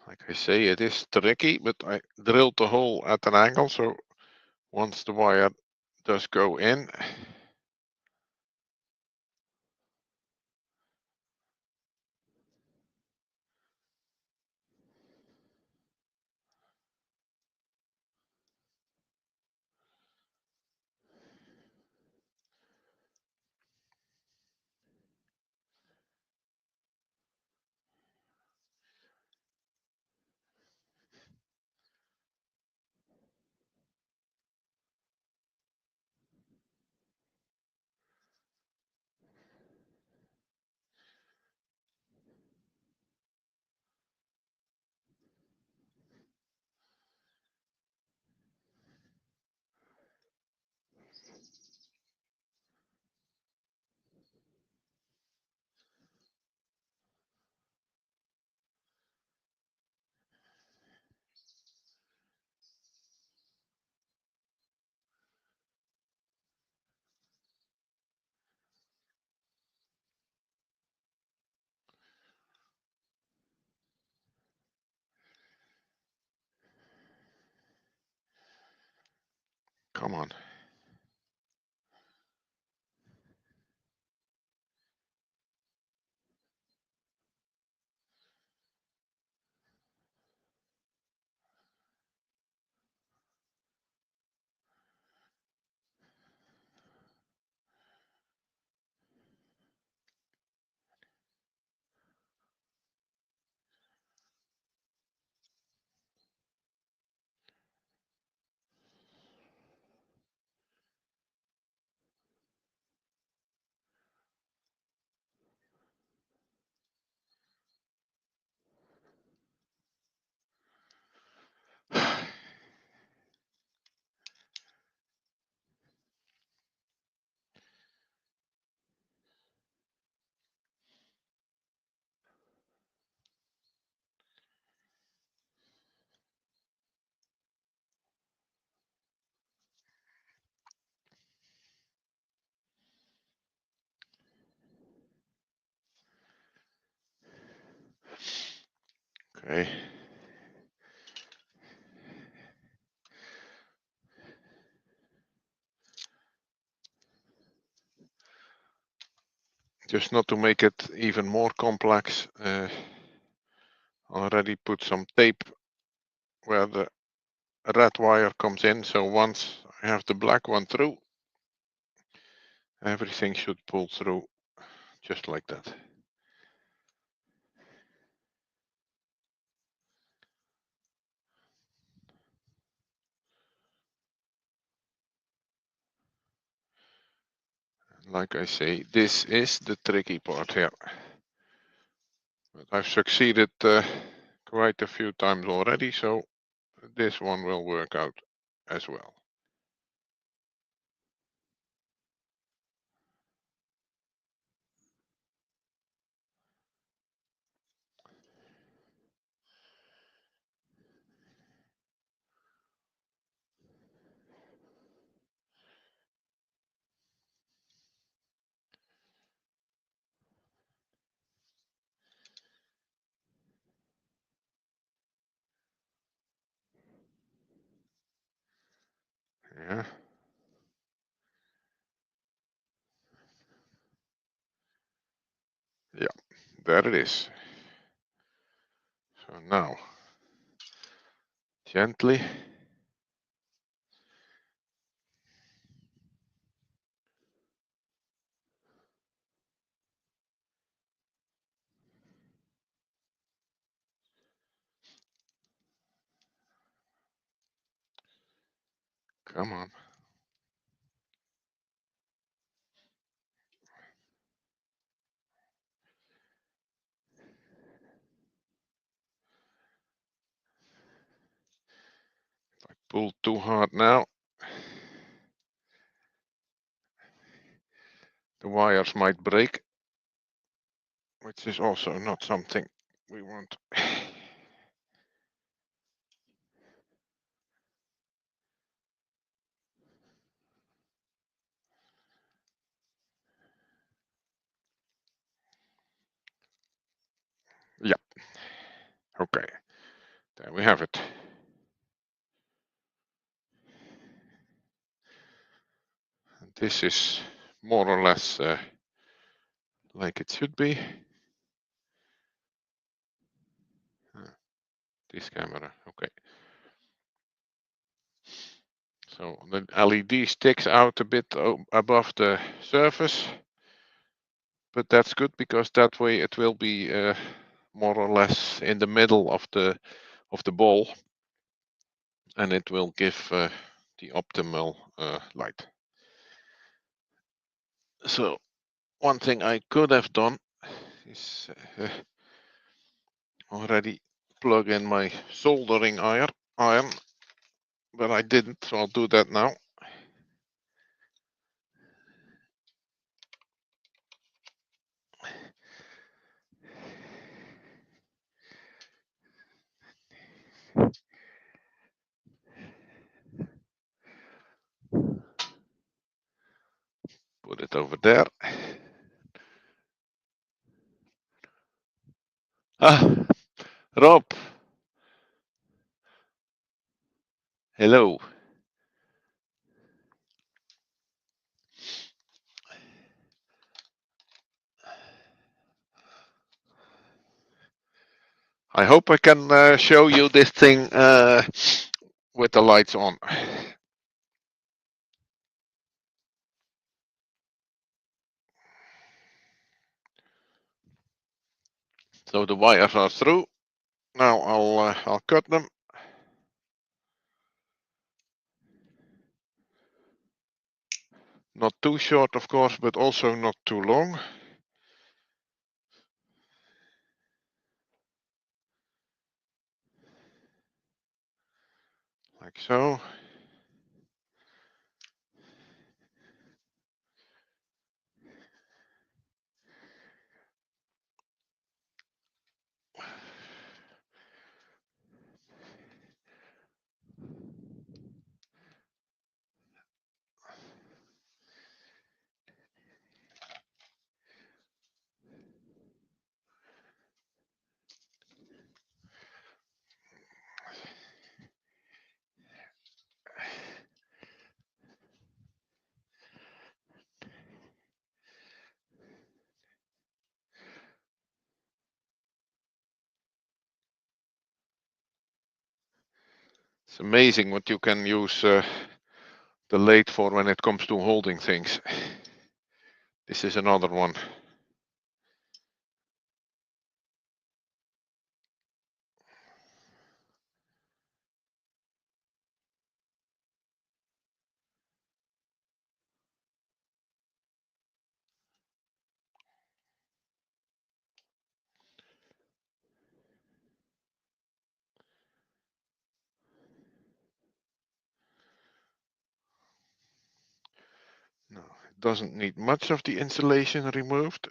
Like I say, it is tricky, but I drilled the hole at an angle, so once the wire does go in, come on. Okay. Just not to make it even more complex, already put some tape where the red wire comes in. So once I have the black one through, everything should pull through just like that. like I say, this is the tricky part here. But I've succeeded quite a few times already, so this one will work out as well. Yeah. Yeah, there it is. So now, gently. Come on. If I pull too hard now, the wires might break, which is also not something we want. Yeah, okay, there we have it. And this is more or less like it should be. This camera, okay. So the LED sticks out a bit above the surface, but that's good because that way it will be more or less in the middle of the ball, and it will give the optimal light. So one thing I could have done is already plug in my soldering iron, but I didn't, so I'll do that now. Put it over there. Ah, Rob, hello. I hope I can show you this thing with the lights on. So the wires are through. Now I'll cut them. Not too short, of course, but also not too long. Like so. It's amazing what you can use the lathe for when it comes to holding things. This is another one. No, it doesn't need much of the insulation removed.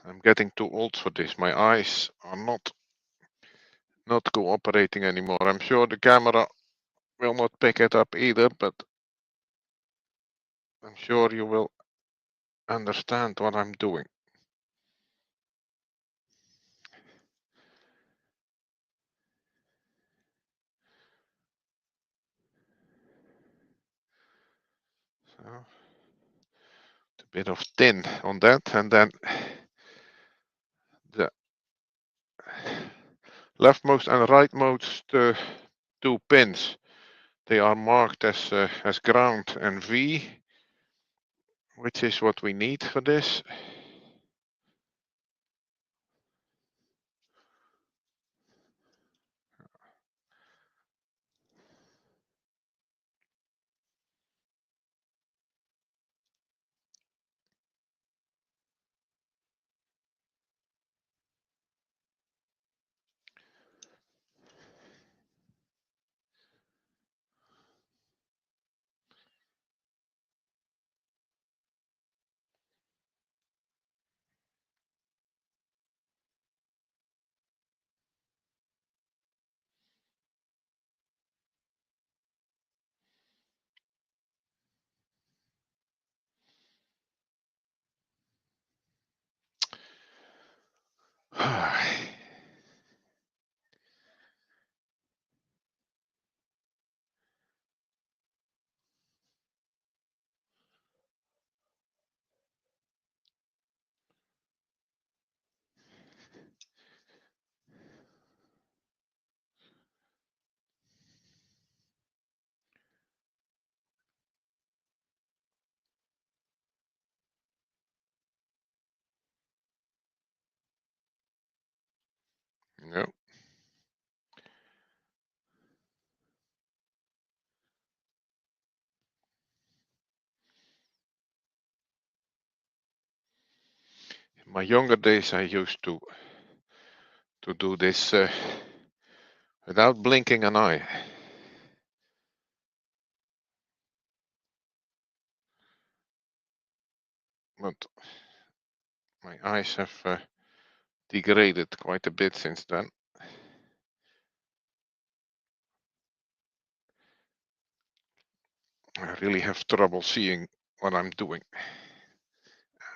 I'm getting too old for this. My eyes are not cooperating anymore. I'm sure the camera will not pick it up either, but I'm sure you will understand what I'm doing. So, a bit of tin on that, and then the leftmost and rightmost two pins. They are marked as ground and V, which is what we need for this. No. In my younger days, I used to do this without blinking an eye. But my eyes have degraded quite a bit since then. I really have trouble seeing what I'm doing.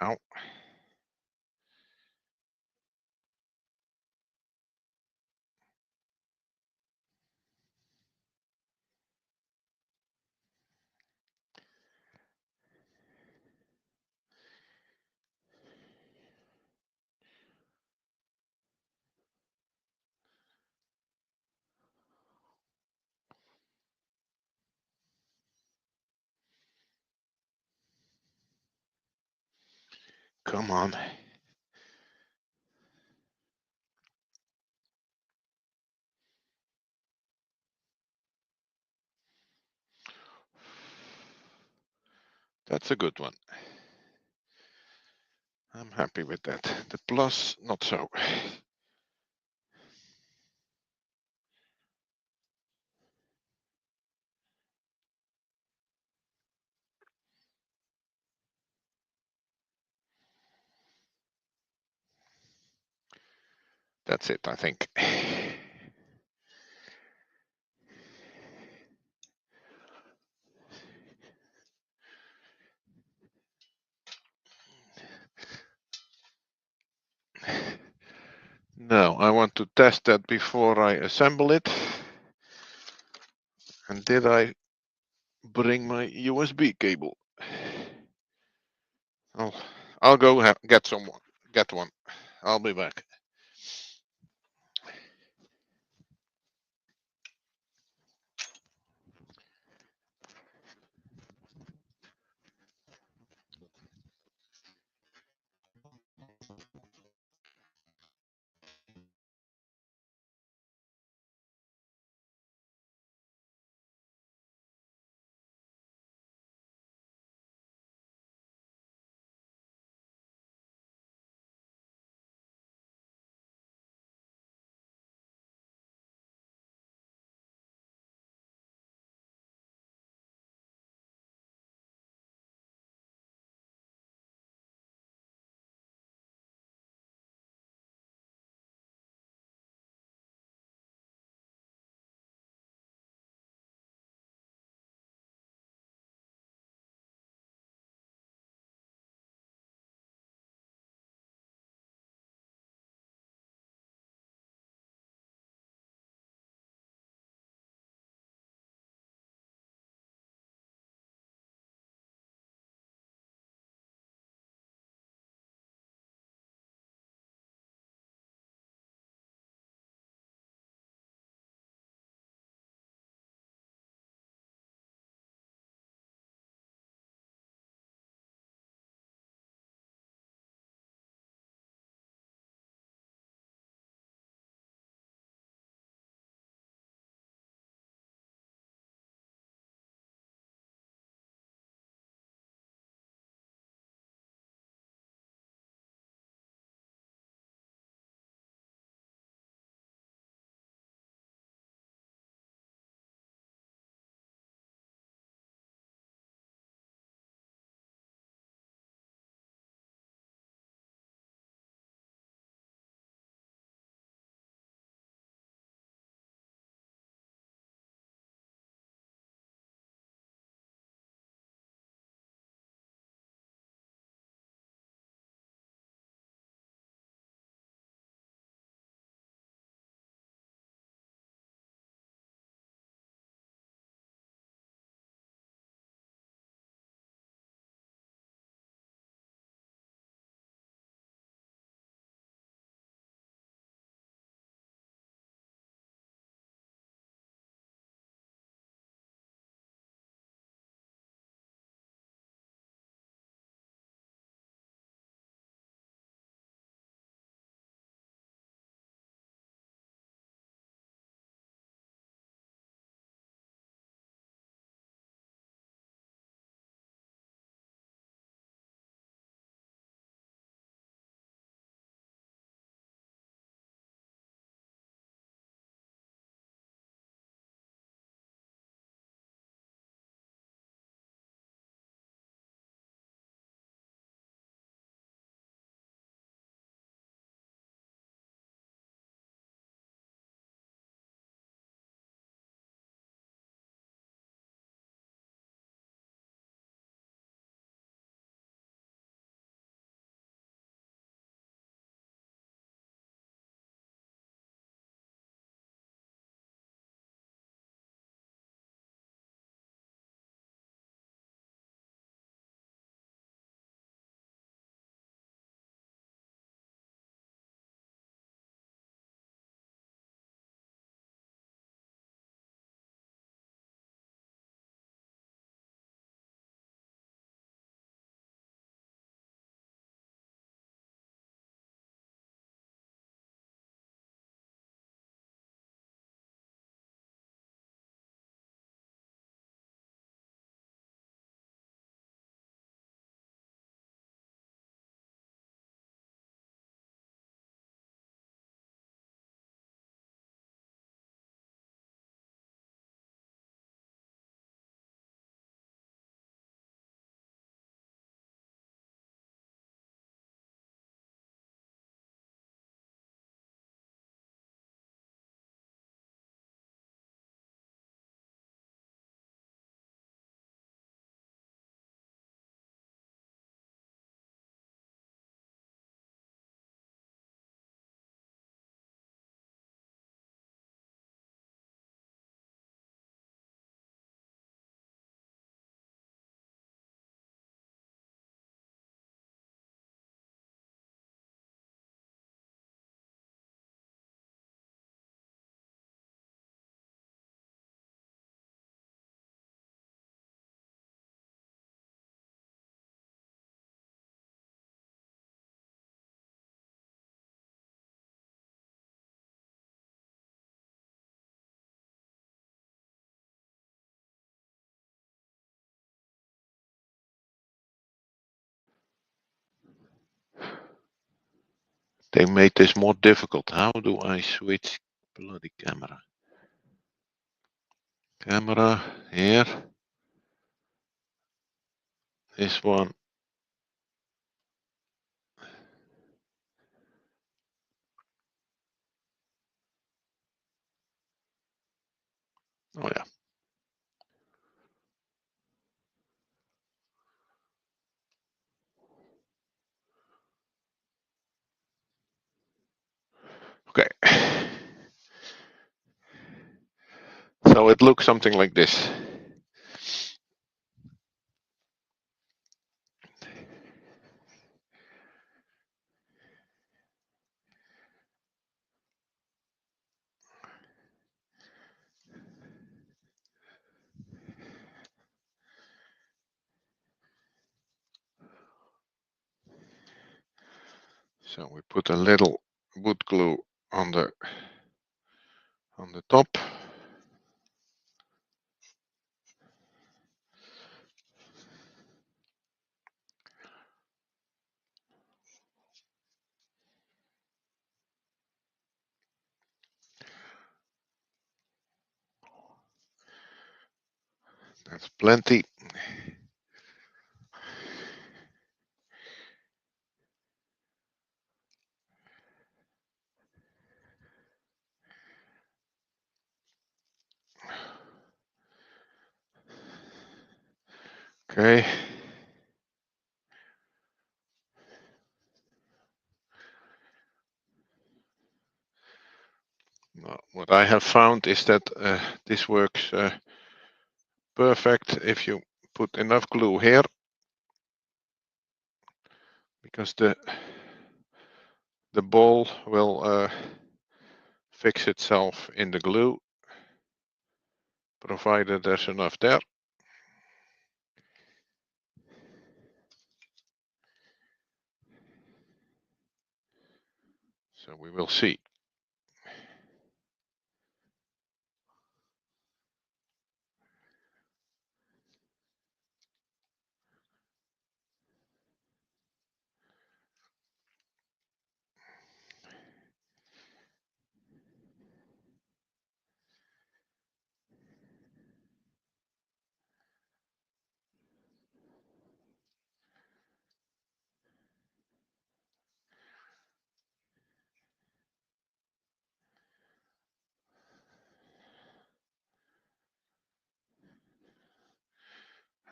Ow. Come on. That's a good one. I'm happy with that. The plus, not so. That's it, I think. Now, I want to test that before I assemble it. And did I bring my USB cable? Oh, I'll go get someone. Get one. I'll be back. They made this more difficult. How do I switch bloody camera? Camera here. This one. Oh yeah. Okay. So it looks something like this. So we put a little wood glue on the top. That's plenty. Okay. Now, what I have found is that this works perfect if you put enough glue here, because the ball will fix itself in the glue, provided there's enough there. So we will see.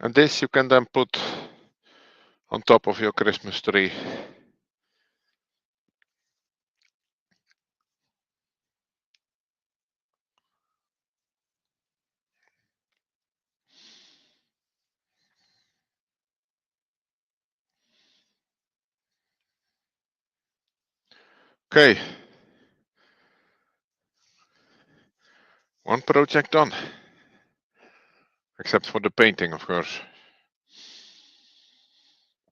And this you can then put on top of your Christmas tree. Okay. One project done. Except for the painting, of course.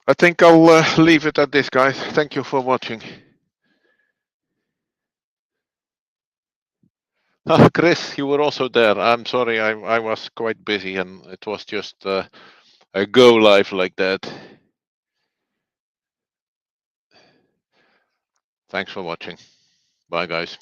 I think I'll leave it at this, guys. Thank you for watching. Chris, you were also there. I'm sorry, I was quite busy and it was just a go live like that. Thanks for watching. Bye, guys.